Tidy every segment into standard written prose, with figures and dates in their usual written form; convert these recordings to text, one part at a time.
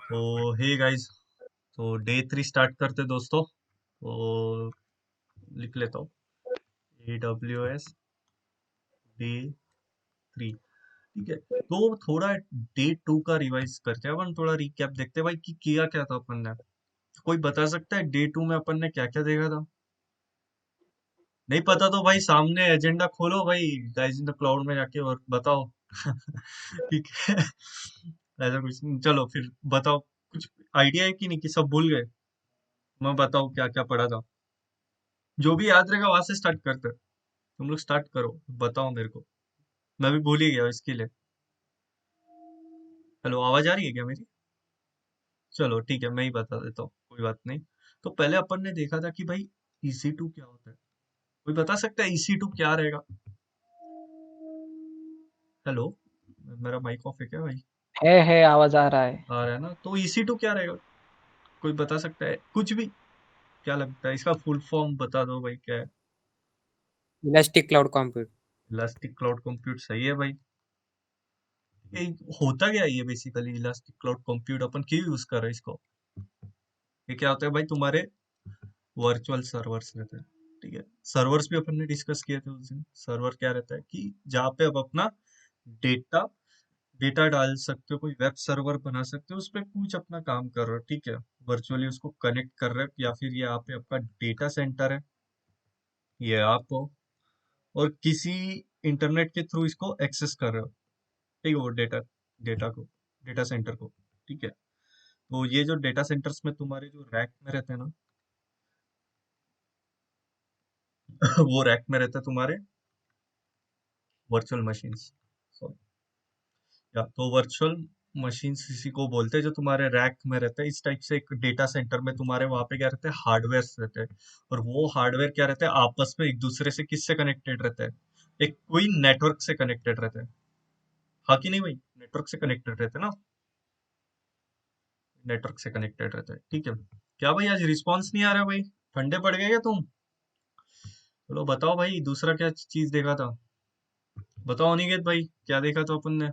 तो hey guys, तो day 3 start करते दोस्तों। तो लिख लेता हूँ AWS डे 3। ठीक है, तो थोड़ा डे 2 का रिवाइज करते हैं अपन, थोड़ा रिकैप देखते हैं भाई कि किया क्या था अपन ने। कोई बता सकता है डे 2 में अपन ने क्या क्या देखा था? नहीं पता तो भाई सामने एजेंडा खोलो भाई, गाइस इन द क्लाउड में जाके और बताओ। ठीक है। ऐसा कुछ नहीं, चलो फिर बताओ। कुछ आइडिया है कि नहीं, कि सब भूल गए? मैं बताऊँ क्या क्या पढ़ा था। जो भी याद रहेगा वहां से स्टार्ट करते हैं। तुम लोग स्टार्ट करो, बताओ मेरे को। मैं भी भूल ही गया इसके लिए। हेलो, आवाज आ रही है क्या मेरी? चलो ठीक है, मैं ही बता देता हूँ, कोई बात नहीं। तो पहले अपन ने देखा था कि भाई EC2 क्या होता है। कोई बता सकता है EC2 क्या रहेगा? हेलो, मेरा माइक ऑफ है क्या भाई? है आवाज आ रहा है। आ रहा है ना? तो EC2 क्या रहेगा? कोई बता सकता है कुछ भी? क्या लगता है इसका फुल फॉर्म बता दो भाई, क्या है? Elastic cloud compute. Elastic cloud compute, सही है भाई। ये होता क्या है ये बेसिकली? इलास्टिक क्लाउड कंप्यूट अपन क्यों यूज कर रहे हैं इसको? ये क्या होता है भाई? तुम्हारे वर्चुअल सर्वर्स रहते हैं। ठीक है, सर्वर्स भी अपन ने डिस्कस किए थे उस दिन। सर्वर क्या रहता है कि जहाँ पे आप अपना डेटा डेटा डाल सकते हो, कोई वेब सर्वर बना सकते हो, उस पे कुछ अपना काम कर रहे हो। ठीक है, वर्चुअली उसको कनेक्ट कर रहे हो, या फिर ये यहाँ पे आपका डेटा सेंटर है, ये आप हो, और किसी इंटरनेट के थ्रू इसको एक्सेस कर रहे हो। ठीक है, वो डेटा डेटा को डेटा सेंटर को। ठीक है, तो ये जो डेटा सेंटर्स में तुम्हारे जो रैक में रहते हैं ना, वो रैक में रहते हैं तुम्हारे वर्चुअल मशीन्स। या तो वर्चुअल मशीन्स इसी को बोलते हैं, जो तुम्हारे रैक में रहते हैं। इस टाइप से एक डेटा सेंटर में तुम्हारे वहां पे क्या रहते हैं, हार्डवेयर रहते हैं। और वो हार्डवेयर क्या रहते हैं, आपस में एक दूसरे से किससे कनेक्टेड रहते हैं? एक कोई नेटवर्क से कनेक्टेड रहते हैं। हाँ कि नहीं भाई? नेटवर्क से कनेक्टेड रहते हैं ना? नेटवर्क से कनेक्टेड रहता है। ठीक है, क्या भाई आज रिस्पॉन्स नहीं आ रहा भाई? ठंडे पड़ गए क्या तुम? चलो बताओ भाई, दूसरा क्या चीज देखा था? बताओ अनिकेत भाई, क्या देखा था अपन ने?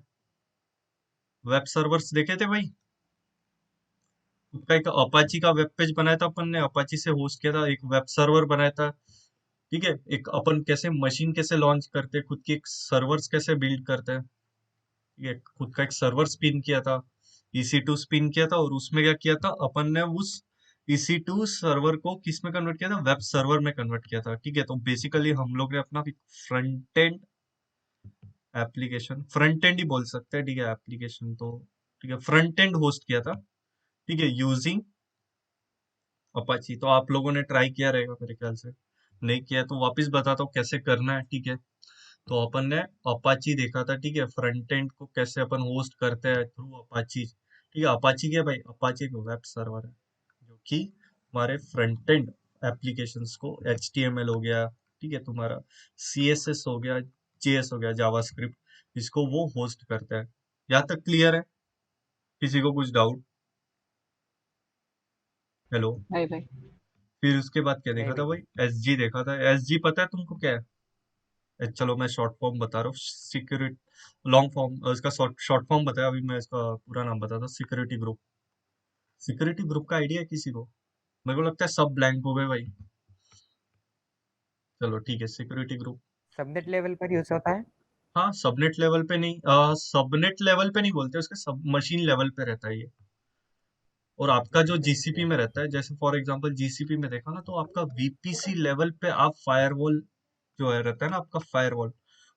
वेब सर्वर्स देखे थे भाई। खुद का एक अपाची का वेब पेज बनाया था अपन ने, अपाची से होस्ट किया था, एक वेब सर्वर बनाया था। ठीक है, एक अपन कैसे मशीन कैसे लॉन्च करते हैं, खुद की एक सर्वर्स कैसे बिल्ड करते हैं। ठीक है, खुद का एक सर्वर स्पिन किया था, EC2 स्पिन किया था, और उसमें क्या किया था अपन ने, उस EC2 सर्वर को किस में कन्वर्ट किया था? वेब सर्वर में कन्वर्ट किया था। ठीक है, तो बेसिकली हम लोग ने अपना front end application, front and he बोल सकते हैं। ठीक है, एप्लीकेशन तो ठीक है, फ्रंट एंड होस्ट किया था। ठीक है, यूजिंग अपाची। तो आप लोगों ने ट्राई किया रहेगा मेरे ख्याल से। नहीं किया तो वापस बताता हूँ कैसे करना है। ठीक है, तो अपन ने अपाची देखा था। ठीक है, फ्रंट एंड को कैसे अपन होस्ट करते हैं थ्रू अपाची। ठीक है, अपाची क्या भाई? अपाची एक वेब सर्वर है जो कि हमारे फ्रंट एंड एप्लीकेशंस को, HTML हो गया, ठीक है, तुम्हारा CSS हो गया, JS हो गया, जावास्क्रिप्ट, इसको वो होस्ट करता है। यहाँ तक क्लियर है? किसी को कुछ डाउट? हेलो। नहीं भाई। फिर उसके बाद क्या नहीं देखा था भाई। भाई? SG देखा था। SG पता है तुमको क्या है? चलो मैं शॉर्ट फॉर्म बता रहा हूँ, सिक्योरिटी। लॉन्ग फॉर्म, इसका शॉर्ट शॉर्ट फॉर्म बताया, अभी मैं इसका पूरा नाम बताता हूँ। Security group. सिक्योरिटी ग्रुप का आइडिया है किसी को? मेरे को लगता है सब ब्लैंक हो गए भाई। चलो ठीक है, सिक्योरिटी ग्रुप। सबनेट लेवल पर यूज होता है। हाँ, सबनेट लेवल पे नहीं, सबनेट लेवल पे नहीं बोलते उसके, सब मशीन लेवल पे रहता है ये। और आपका जो GCP में रहता है, जैसे फॉर एग्जांपल GCP में देखा ना, तो आपका VPC लेवल पे आप फायरवॉल, जो है रहता है ना आपका फायरवॉल,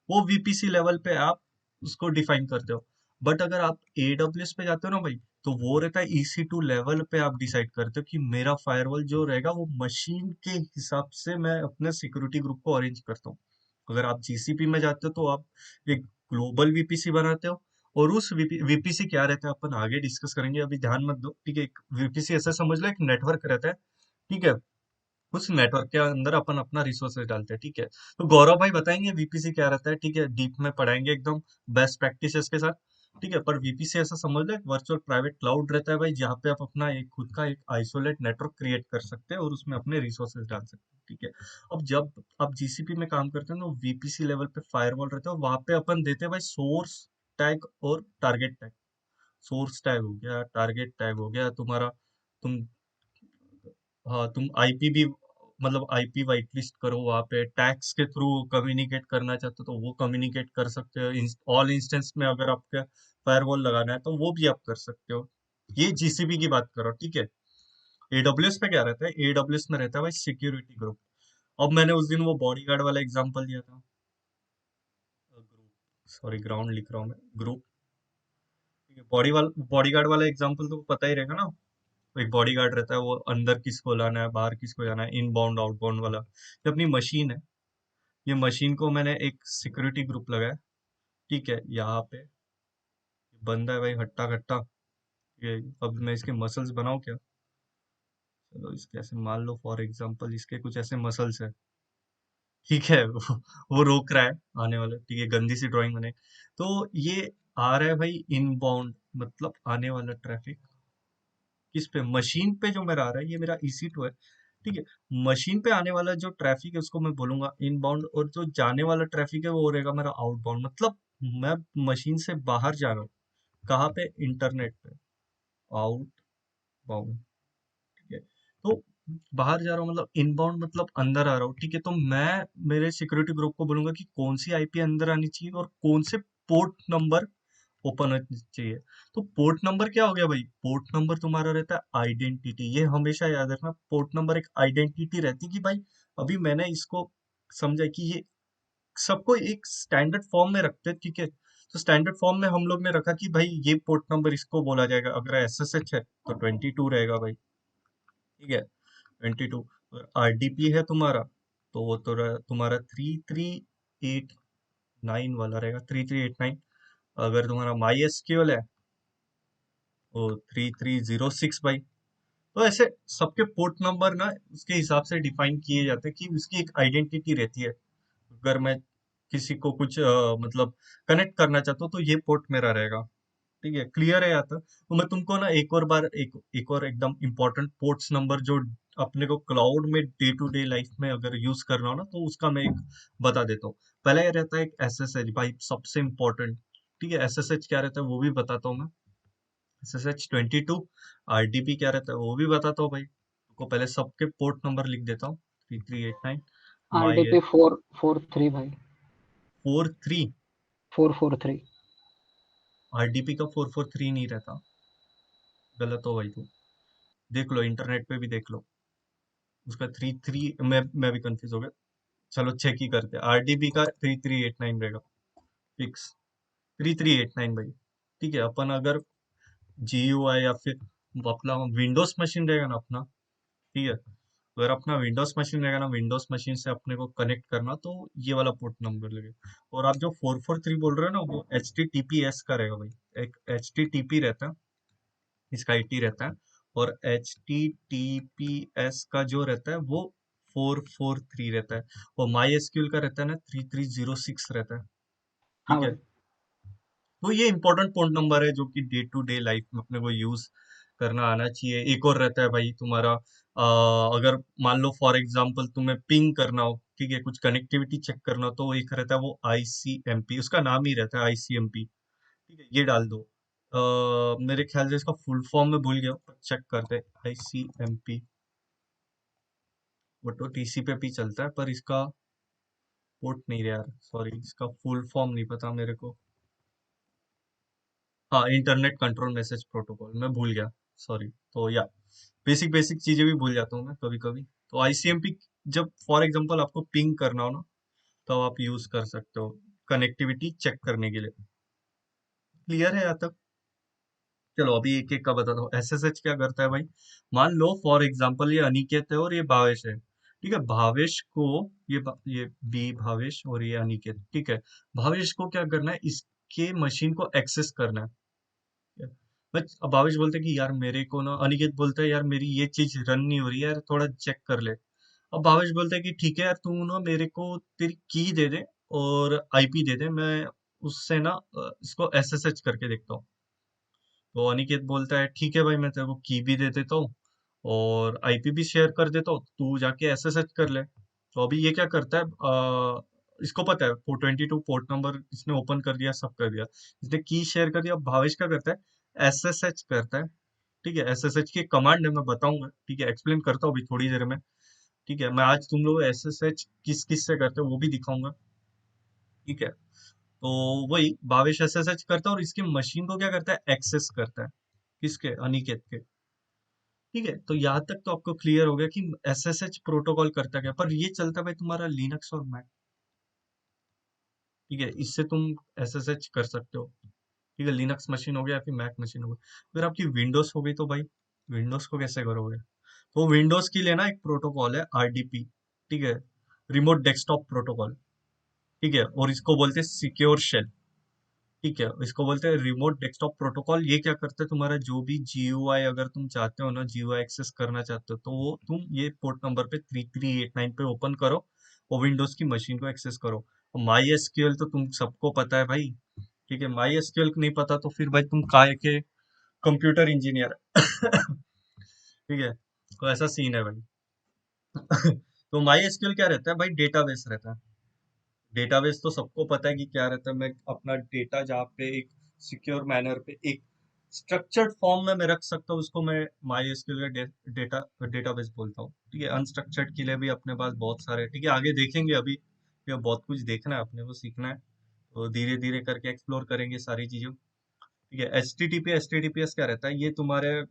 वो VPC लेवल पे आप उसको डिफाइन करते हो। बट अगर आप AWS पे जाते हो ना भाई, तो वो रहता है EC2 लेवल पे आप डिसाइड करते हो कि मेरा फायरवॉल जो रहेगा वो मशीन के हिसाब से मैं अपने सिक्योरिटी ग्रुप को अरेंज करता हूँ। अगर आप GCP में जाते हो तो आप एक ग्लोबल VPC बनाते हो। और उस VPC क्या रहता है अपन आगे डिस्कस करेंगे, अभी ध्यान मत दो। ठीक है, एक VPC ऐसा समझ लो, एक नेटवर्क रहता है। ठीक है, उस नेटवर्क के अंदर अपन अपना रिसोर्सेज डालते हैं। ठीक है, तो गौरव भाई बताएंगे VPC क्या रहता है। ठीक है, डीप में पढ़ाएंगे एकदम बेस्ट प्रैक्टिसेस के साथ। ठीक है, पर VPC ऐसा समझ लो, एक वर्चुअल प्राइवेट क्लाउड रहता है भाई, जहाँ पे आप अपना एक खुद का एक आइसोलेट नेटवर्क क्रिएट कर सकते हैं और उसमें अपने रिसोर्सेज डाल सकते हैं। ठीक है, अब जब आप GCP में काम करते हैं तो VPC लेवल पे फायरवॉल रहता है, वहां पे अपन देते हैं भाई सोर्स टैग और टारगेट टैग। सोर्स टैग हो गया, टारगेट टैग हो गया तुम्हारा। तुम हाँ, तुम आईपी भी मतलब आईपी वाइट लिस्ट करो, वहां पे टैग्स के थ्रू कम्युनिकेट करना चाहते हो तो वो कम्युनिकेट कर सकते हो। ऑल इंस्टेंस में अगर आपका फायरवॉल लगाना है तो वो भी आप कर सकते हो। ये जीसीपी की बात करो, ठीक है। एडब्ल्यूएस पे क्या रहता है, एडब्ल्यूएस में रहता है भाई सिक्योरिटी ग्रुप। अब मैंने उस दिन वो बॉडीगार्ड वाला एग्जांपल दिया था, ग्रुप, सॉरी ग्राउंड लिख रहा हूँ मैं, ग्रुप। बॉडीगार्ड वाला एग्जांपल तो पता ही रहेगा ना। एक बॉडीगार्ड रहता है, वो अंदर किसको लाना है, बाहर किसको जाना है, इनबाउंड आउटबाउंड वाला। ये अपनी मशीन है, ये मशीन को मैंने एक सिक्योरिटी ग्रुप लगाया, ठीक है। यहाँ पे बंदा है भाई हट्टा कट्टा, ये अब मैं इसके मसल्स बनाऊं क्या? चलो इसके ऐसे मान लो फॉर एग्जांपल इसके कुछ ऐसे मसल्स है, ठीक है। वो रोक रहा है आने वाला, ठीक है, गंदी सी ड्राइंग बने। तो ये आ रहा है भाई इनबाउंड, मतलब आने वाला ट्रैफिक किस पे, मशीन पे जो मेरा आ रहा है, ये मेरा EC2 है, ठीक है। मशीन पे आने वाला जो ट्रैफिक है उसको मैं बोलूंगा इनबाउंड, और जो जाने वाला ट्रैफिक है वो रहेगा मेरा आउटबाउंड। मतलब मैं मशीन से बाहर जा रहा हूँ, कहाँ पे, इंटरनेट पे, आउटबाउंड, ठीक है। तो बाहर जा रहा हूँ मतलब इनबाउंड, मतलब अंदर आ रहा हूँ, ठीक है। तो मैं मेरे सिक्योरिटी ग्रुप को बोलूंगा कि कौन सी आईपी अंदर आनी चाहिए और कौन से पोर्ट नंबर ओपन होनी चाहिए। तो पोर्ट नंबर क्या हो गया भाई, पोर्ट नंबर तुम्हारा रहता है आइडेंटिटी। ये हमेशा याद रखना, पोर्ट नंबर एक आइडेंटिटी रहती है कि भाई अभी मैंने इसको समझा कि ये सबको एक स्टैंडर्ड फॉर्म में रखते हैं, ठीक है। तो स्टैंडर्ड फॉर्म में हम लोग ने रखा कि भाई ये पोर्ट नंबर इसको बोला जाएगा, अगर SSH है तो 22 रहेगा भाई, ठीक है, 22। और RDP है तुम्हारा, तो वो तो तुम्हारा 3389 वाला रहेगा, 3389। अगर तुम्हारा माई एसक्यूएल है वो 3306 भाई। तो ऐसे सबके पोर्ट नंबर ना उसके हिसाब से डिफाइन किए जाते हैं कि उसकी एक आइडेंटिटी रहती है। अगर मैं किसी को कुछ मतलब कनेक्ट करना चाहता हूँ तो ये पोर्ट मेरा रहेगा, ठीक है। क्लियर है यहाँ तक? तो मैं तुमको ना एक और बार एक और एकदम इंपॉर्टेंट पोर्ट्स नंबर जो अपने को क्लाउड में डे टू डे लाइफ में अगर यूज करना हो ना, तो उसका मैं एक बता देता हूँ। पहला ये रहता है एक SSH भाई, सबसे इंपॉर्टेंट, ठीक है। SSH क्या रहता है वो भी बताता हूँ मैं। SSH 22। RDP क्या रहता है वो भी बताता हूँ भाई, को पहले सबके पोर्ट नंबर लिख देता हूँ। 3389 माई RDP 443 भाई, 43। 443। RDP का 443 नहीं रहता, गलत हो भाई तू, देख लो इंटरनेट पे भी देख लो, उसका 33, मैं भी कंफ्यूज हो गया। चलो चेक ही करते हैं, RDP का 3389 रहेगा फिक्स, 3389 भाई, ठीक है। अपन अगर GUI या फिर अपना विंडोज मशीन रहेगा ना अपना, ठीक है, अगर अपना विंडोज मशीन रहेगा ना, विंडोज मशीन से अपने को कनेक्ट करना तो ये वाला पोर्ट नंबर लगेगा। और आप जो 443 बोल रहे हो ना वो HTTPS का रहेगा भाई, एक HTTP रहता है, इसका IT रहता है। और HTTPS का जो रहता है वो 443 रहता है। और माई एसक्यूएल का रहता है ना 3306 रहता है, हाँ ठीक है। भाई। तो ये इंपॉर्टेंट पोर्ट नंबर है जो कि डे टू डे लाइफ में अपने को यूज करना आना चाहिए। एक और रहता है भाई तुम्हारा, अगर मान लो फॉर एग्जांपल तुम्हें पिंग करना हो, ठीक है, कुछ कनेक्टिविटी चेक करना हो, तो एक रहता है वो ICMP, उसका नाम ही रहता है ICMP, ठीक है, ये डाल दो। मेरे ख्याल से इसका फुल फॉर्म में भूल गया हूँ, पर चेक करते हैं। ICMP, वो तो TCP चलता है पर इसका पोर्ट नहीं रहा यार, सॉरी, इसका फुल फॉर्म नहीं पता मेरे को। हाँ, इंटरनेट कंट्रोल मैसेज प्रोटोकॉल, मैं भूल गया, सॉरी। तो या बेसिक बेसिक चीजें भी भूल जाता हूँ मैं कभी कभी। तो ICMP जब फॉर एग्जांपल आपको पिंग करना हो ना, तो आप यूज कर सकते हो कनेक्टिविटी चेक करने के लिए। क्लियर है यहाँ तक? चलो अभी एक एक का बताता हूँ। SSH क्या करता है भाई, मान लो फॉर एग्जांपल ये अनिकेत है और ये भावेश है, ठीक है। भावेश को ये बी भावेश और ये अनिकेत, ठीक है। भावेश को क्या करना है, इसके मशीन को एक्सेस करना है। बस अब भावेश बोलते हैं कि यार मेरे को ना, अनिकेत बोलता है यार मेरी ये चीज रन नहीं हो रही है यार, थोड़ा चेक कर ले। अब भावेश बोलता है कि ठीक है यार, तू ना मेरे को तेरी की दे दे और IP दे दे, मैं उससे ना इसको SSH करके देखता हूँ। तो अनिकेत बोलता है ठीक है भाई, मैं तेरे को की भी दे देता हूँ और IP भी शेयर कर देता हूँ, तू जाके SSH कर ले। तो अभी ये क्या करता है, इसको पता है 422 पोर्ट नंबर इसने ओपन कर दिया, सब कर दिया, इसने की शेयर कर दिया। अब भावेश क्या करता है, SSH करता है। ठीक है, SSH की कमांड है, मैं बताऊंगा। ठीक है, एक्सप्लेन करता हूँ अभी थोड़ी देर में। ठीक है, मैं आज तुम लोग SSH किस किस से करते हो वो भी दिखाऊंगा। ठीक है, तो वही भावेश SSH करता है और इसकी मशीन को क्या करता है, एक्सेस करता है। किसके, अनिकेत के। ठीक है, तो यहाँ तक तो आपको क्लियर हो गया कि SSH प्रोटोकॉल करता क्या, पर ये चलता है भाई तुम्हारा लिनक्स और मैक। ठीक है, इससे तुम SSH कर सकते हो। ठीक है, लिनक्स मशीन हो गया या फिर मैक मशीन हो गई। अगर आपकी विंडोज हो गई तो भाई विंडोज को कैसे करोगे। तो विंडोज के लिए ना एक प्रोटोकॉल है, RDP। ठीक है, रिमोट डेस्कटॉप प्रोटोकॉल। ठीक है, और इसको बोलते हैं सिक्योर शेल। ठीक है, इसको बोलते हैं रिमोट डेस्कटॉप प्रोटोकॉल। ये क्या करता है, तुम्हारा जो भी GUI अगर तुम चाहते हो ना, GUI एक्सेस करना चाहते हो, तो वो तुम ये पोर्ट नंबर पे 3389 पे ओपन करो और विंडोज की मशीन को एक्सेस करो। माई एसक्यूएल तो तुम सबको पता है भाई। ठीक है, माई एसक्यूएल नहीं पता तो फिर भाई तुम काय के कंप्यूटर इंजीनियर। ठीक है, तो ऐसा सीन है भाई। तो माई एसक्यूएल क्या रहता है भाई, डेटाबेस रहता है। डेटाबेस तो सबको पता है कि क्या रहता है। मैं अपना डेटा जहाँ पे एक सिक्योर मैनर पे एक स्ट्रक्चर्ड फॉर्म में मैं रख सकता हूँ, उसको मैं माई एसक्यूएल का डेटा डेटाबेस बोलता हूँ। ठीक है, अनस्ट्रक्चर्ड के लिए भी अपने पास बहुत सारे, ठीक है, आगे देखेंगे अभी। ये बहुत कुछ देखना है अपने को, सीखना है, तो धीरे धीरे करके एक्सप्लोर करेंगे सारी चीजों। ठीक है, H T T P S क्या रहता है, ये तुम्हारे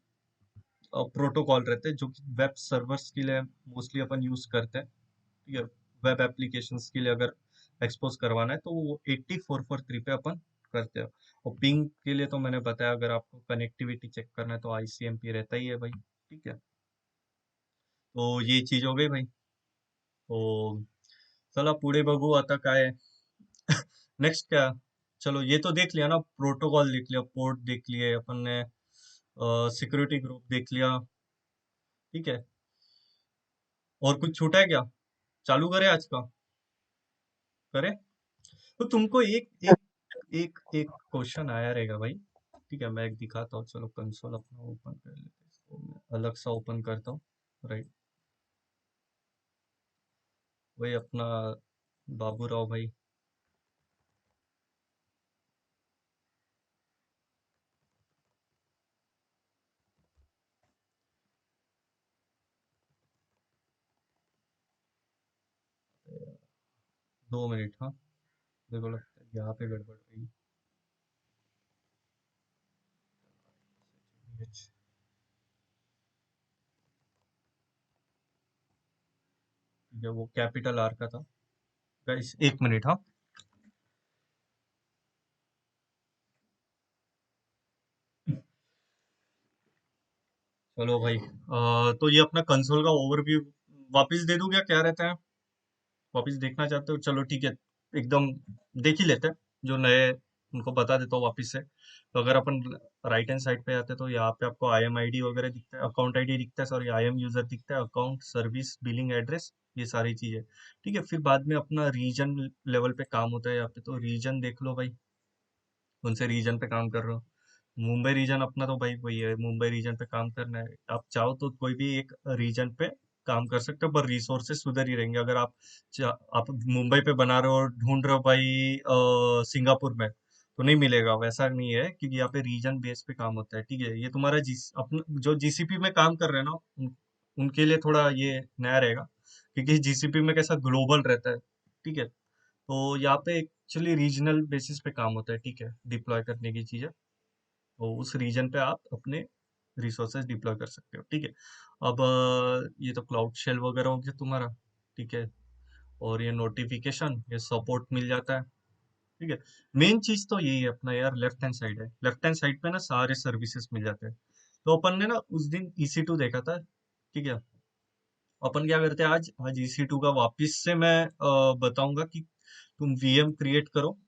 प्रोटोकॉल रहते हैं जो कि वेब सर्वर्स के लिए मोस्टली अपन यूज करते हैं। ठीक है, वेब एप्लीकेशंस के लिए अगर एक्सपोज करवाना है तो वो 8443 पे अपन करते हैं। और पिंग के लिए तो मैंने बताया, अगर आपको कनेक्टिविटी चेक करना है तो ICMP रहता ही है भाई। ठीक है, तो ये चीज हो गई भाई। तो चला पुढे बघू आता काय नेक्स्ट क्या। चलो ये तो देख लिया ना, प्रोटोकॉल देख लिया, पोर्ट देख लिए अपन ने, सिक्योरिटी ग्रुप देख लिया। ठीक है, और कुछ छूटा है क्या, चालू करें आज का, करें। तो तुमको एक एक एक एक क्वेश्चन आया रहेगा भाई। ठीक है, मैं एक दिखाता हूँ, चलो कंसोल अपना ओपन कर लेते हैं, इसको मैं अलग सा ओपन करता हूँ। राइट, वही अपना बाबू राव भाई। 2 मिनट, हाँ। देखो लगता है यहाँ पे गड़बड़ रही। ठीक है, वो कैपिटल R का था। गाइस 1 मिनट, हाँ। चलो भाई, तो ये अपना कंसोल का ओवरव्यू वापस दे दूं क्या, क्या रहता है, वापस देखना चाहते हो, चलो ठीक है, एकदम देख ही लेते हैं। जो नए उनको बता देता हूँ वापस से। तो अगर अपन राइट हैंड साइड पे आते हैं तो यहाँ पे आपको IM ID वगैरह दिखता है, अकाउंट ID दिखता है, सॉरी IM यूजर दिखता है, अकाउंट सर्विस बिलिंग एड्रेस, ये सारी चीजें। ठीक है, फिर बाद में अपना रीजन लेवल पे काम होता है यहाँ पे, तो रीजन देख लो भाई, कौन से रीजन पे काम कर रहे हो। मुंबई रीजन अपना तो भाई वही है, मुंबई रीजन पे काम करना है। आप चाहो तो कोई भी एक रीजन पे काम कर सकते हो, पर रिसोर्सेस उधर ही रहेंगे। अगर आप मुंबई पे बना रहे हो, ढूंढ रहे हो भाई सिंगापुर में, तो नहीं मिलेगा, वैसा नहीं है, क्योंकि यहाँ पे रीजन बेस पे काम होता है। ठीक है, ये तुम्हारा अपना जो GCP में काम कर रहे हैं ना, उनके लिए थोड़ा ये नया रहेगा, क्योंकि GCP में कैसा ग्लोबल रहता है। ठीक है, तो यहाँ पे एक्चुअली रीजनल बेसिस पे काम होता है। ठीक है, डिप्लॉय करने की चीजें, तो उस रीजन पे आप अपने रिसोर्सेज डिप्लॉय कर सकते हो। ठीक है, अब ये तो क्लाउड शेल वगैरह हो गया तुम्हारा। ठीक है, और ये नोटिफिकेशन, ये सपोर्ट मिल जाता है। ठीक है, मेन चीज तो यही है अपना यार, लेफ्ट हैंड साइड है, लेफ्ट हैंड साइड पे ना सारे सर्विसेज मिल जाते हैं। तो अपन ने ना उस दिन EC2 देखा था। ठीक है, अपन क्या करते हैं, आज आज EC2 का वापिस से मैं बताऊंगा कि तुम VM क्रिएट करो।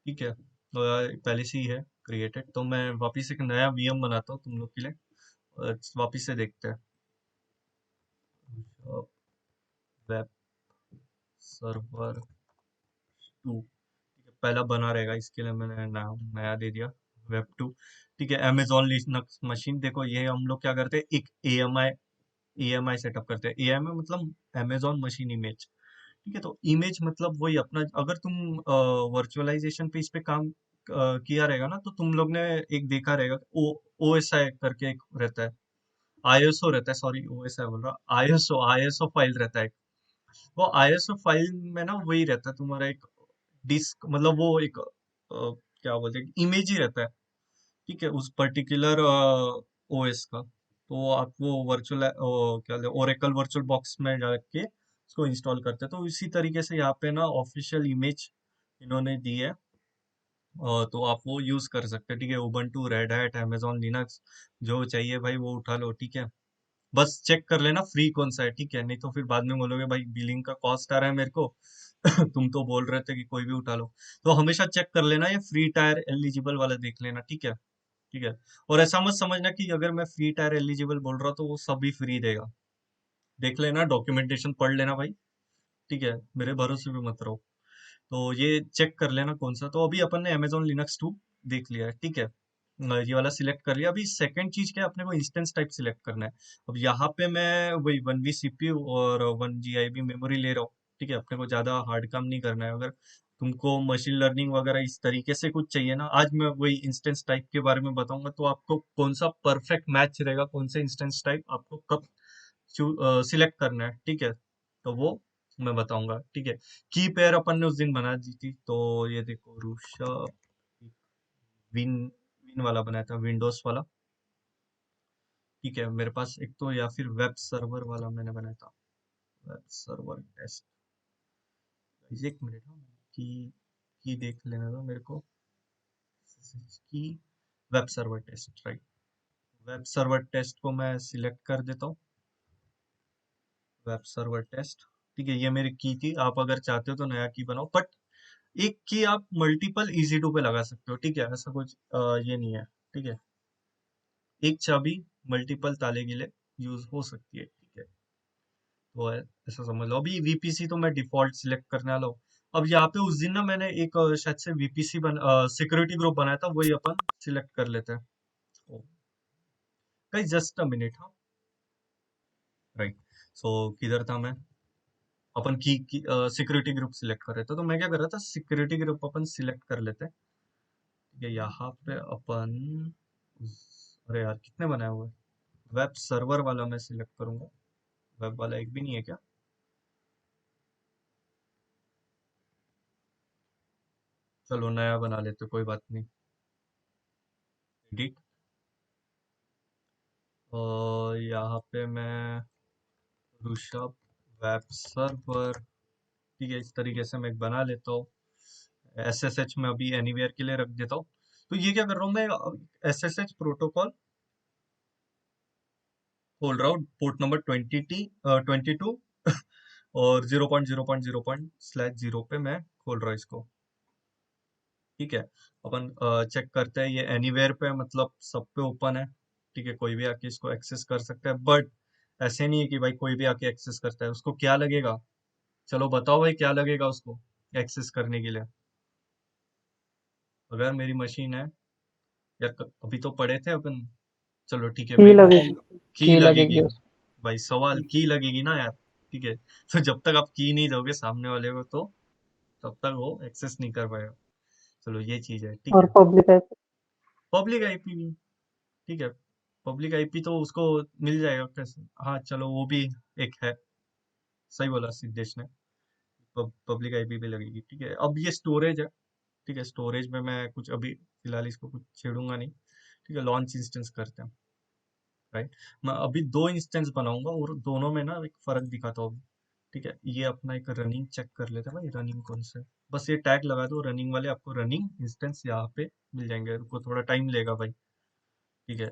ठीक है, पहले से ही है क्रिएटेड, तो मैं वापिस एक नया VM बनाता हूँ तुम लोग के लिए। वापिस से देखते हैं। वेब सर्वर 2, ठीक है, पहला बना रहेगा, इसके लिए मैंने नाम नया दे दिया, Web 2। ठीक है, Amazon लिनक्स मशीन, देखो ये हम लोग क्या करते हैं, एक AMI सेटअप करते हैं। AMI मतलब Amazon मशीन इमेज। ठीक है, तो इमेज मतलब वही अपना, अगर तुम वर्चुअलाइजेशन पे इस पे काम किया रहेगा ना, तो तुम लोग ने एक देखा रहेगा, ओ ओएसआई करके एक रहता है, आईएसओ रहता है, सॉरी ओएसआई बोल रहा, आईएसओ आईएसओ फाइल रहता है। वो आईएसओ फाइल में ना वही रहता है तुम्हारा एक डिस्क, मतलब वो एक क्या बोलते हैं, इमेज ही रहता है, ठीक है, उस पर्टिकुलर ओएस का। तो आप वो वर्चुअल क्या बोलते हैं, ओरेकल वर्चुअल बॉक्स में जाके उसको इंस्टॉल करते हैं। तो इसी तरीके से यहाँ पे ना ऑफिशियल इमेज इन्होंने दी है, तो आप वो यूज कर सकते हैं, ठीक है। Ubuntu, red hat, amazon Linux, जो चाहिए भाई वो उठा लो, ठीक है। बस चेक कर लेना फ्री कौन सा है, ठीक है, नहीं तो फिर बाद में बोलोगे भाई बिलिंग का कॉस्ट आ रहा है मेरे को। तुम तो बोल रहे थे कि कोई भी उठा लो। तो हमेशा चेक कर लेना, ये फ्री टायर एलिजिबल वाला देख लेना, ठीक है। ठीक है। और ऐसा मत समझना कि अगर मैं फ्री टायर एलिजिबल बोल रहा हूँ तो वो सभी फ्री देगा। देख लेना, डॉक्यूमेंटेशन पढ़ लेना भाई, ठीक है, मेरे भरोसे पे मत रहो। तो ये चेक कर लेना कौन सा। तो अभी अपन ने Amazon Linux 2 देख लिया है, ठीक है। ये वाला सिलेक्ट कर लिया। अभी सेकंड चीज क्या है, अपने को इंस्टेंस टाइप सिलेक्ट करना है। अब यहाँ पे मैं वही 1V सीपीयू और 1 GB मेमोरी ले रहा हूँ, ठीक है। अपने को ज्यादा हार्ड काम नहीं करना है। अगर तुमको मशीन लर्निंग वगैरह इस तरीके से कुछ चाहिए ना, आज मैं वही इंस्टेंस टाइप के बारे में बताऊंगा, तो आपको कौन सा परफेक्ट मैच रहेगा, कौन से इंस्टेंस टाइप आपको कब सिलेक्ट करना है, ठीक है। तो वो मैं बताऊंगा, ठीक है। की पेयर अपन ने उस दिन बना दी थी, तो ये देखो रूशा विन विन वाला बनाया था, विंडोज वाला, ठीक है। मेरे पास एक तो, या फिर वेब सर्वर वाला मैंने बनाया था, वेब सर्वर टेस्ट। एक मिनट, हाँ, की देख लेने दो मेरे को। की web server test, right. Web server test को मैं सिलेक्ट कर देता हूँ, वेब सर्वर टेस्ट, ठीक है। ये मेरी की थी। आप अगर चाहते हो तो नया की बनाओ, बट एक की आप मल्टीपल इजी टू पे लगा सकते हो, ठीक है। ऐसा कुछ ये नहीं है, ठीक है। एक चाबी मल्टीपल ताले के लिए यूज हो सकती है, ठीक है। तो ऐसा समझ लो। अभी वीपीसी तो मैं डिफॉल्ट सिलेक्ट करने वाला हूँ। अब यहाँ पे उस दिन ना मैंने एक शायद से वीपीसी सिक्योरिटी ग्रुप बनाया था, वही अपन सिलेक्ट कर लेते हैं। गाइस जस्ट अ मिनट, हाँ, राइट। सो किधर था मैं, अपन की सिक्योरिटी ग्रुप सिलेक्ट कर रहे थे। तो मैं क्या कर रहा था, सिक्योरिटी ग्रुप अपन सिलेक्ट कर लेते हैं, ठीक है। यहाँ पे अपन अरे यार कितने बनाए हुए हैं? वेब सर्वर वाला मैं सिलेक्ट करूंगा। वेब वाला एक भी नहीं है क्या? चलो नया बना लेते, कोई बात नहीं। एडिट, और यहाँ पे मैं ऋषभ वेब सर्वर, ठीक है, इस तरीके से मैं एक बना लेता हूँ। एसएसएच में अभी एनीवेयर के लिए रख देता हूँ। तो ये क्या कर रहा हूँ मैं, एसएसएच प्रोटोकॉल खोल रहा हूँ, पोर्ट नंबर 22 और 0.0.0./0 पे मैं खोल रहा हूँ इसको, ठीक है। अपन चेक करते हैं, ये एनीवेयर पे मतलब सब पे ओपन है, ठीक है। कोई भी आके इसको एक्सेस कर सकता है, बट ऐसे नहीं है कि भाई कोई भी आके एक्सेस करता है। उसको क्या लगेगा, चलो बताओ भाई, क्या लगेगा उसको एक्सेस करने के लिए? अगर मेरी मशीन है, यार अभी तो पढ़े थे अपन, चलो ठीक है, की मेरी लगेगी, की की लगेगी। लगेगी उस भाई सवाल की लगेगी ना यार, ठीक है। तो जब तक आप की नहीं दोगे सामने वाले को, तो तब तक वो एक्सेस नहीं कर पाएगा। चलो ये चीज है, ठीक और है। पब्लिक है। पब्लिक आईपी भी, ठीक है। पब्लिक आईपी तो उसको मिल जाएगा कैसे, हाँ चलो वो भी एक है। सही बोला सिद्धेश ने, पब्लिक आईपी भी लगेगी, ठीक है। अब ये स्टोरेज है, ठीक है। स्टोरेज में मैं कुछ अभी फिलहाल इसको कुछ छेड़ूंगा नहीं, ठीक है। लॉन्च इंस्टेंस करते हैं, राइट। मैं अभी दो इंस्टेंस बनाऊंगा और दोनों में ना एक फर्क दिखाता हूँ, ठीक है। ये अपना एक रनिंग चेक कर लेते हैं भाई, रनिंग कौन सा है। बस ये टैग लगा दो रनिंग वाले, आपको रनिंग इंस्टेंस यहाँ पे मिल जाएंगे। रुको थोड़ा टाइम लेगा भाई, ठीक है।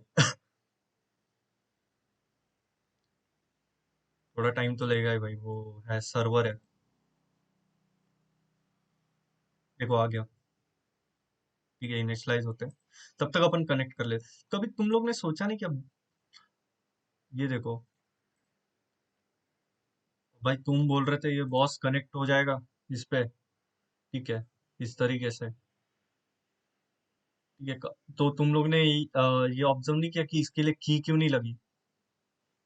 थोड़ा टाइम तो लगेगा ही भाई, वो है सर्वर है। देखो आ गया, ठीक है। इनिशियलाइज होते हैं, तब तक अपन कनेक्ट कर लेते हैं। कभी तुम लोग ने सोचा नहीं कि अब ये देखो भाई, तुम बोल रहे थे ये बॉस कनेक्ट हो जाएगा इस पे, ठीक है, इस तरीके से, ठीक है। तो तुम लोग ने ये ऑब्जर्व नहीं किया कि इसके लिए की क्यों नहीं लगी,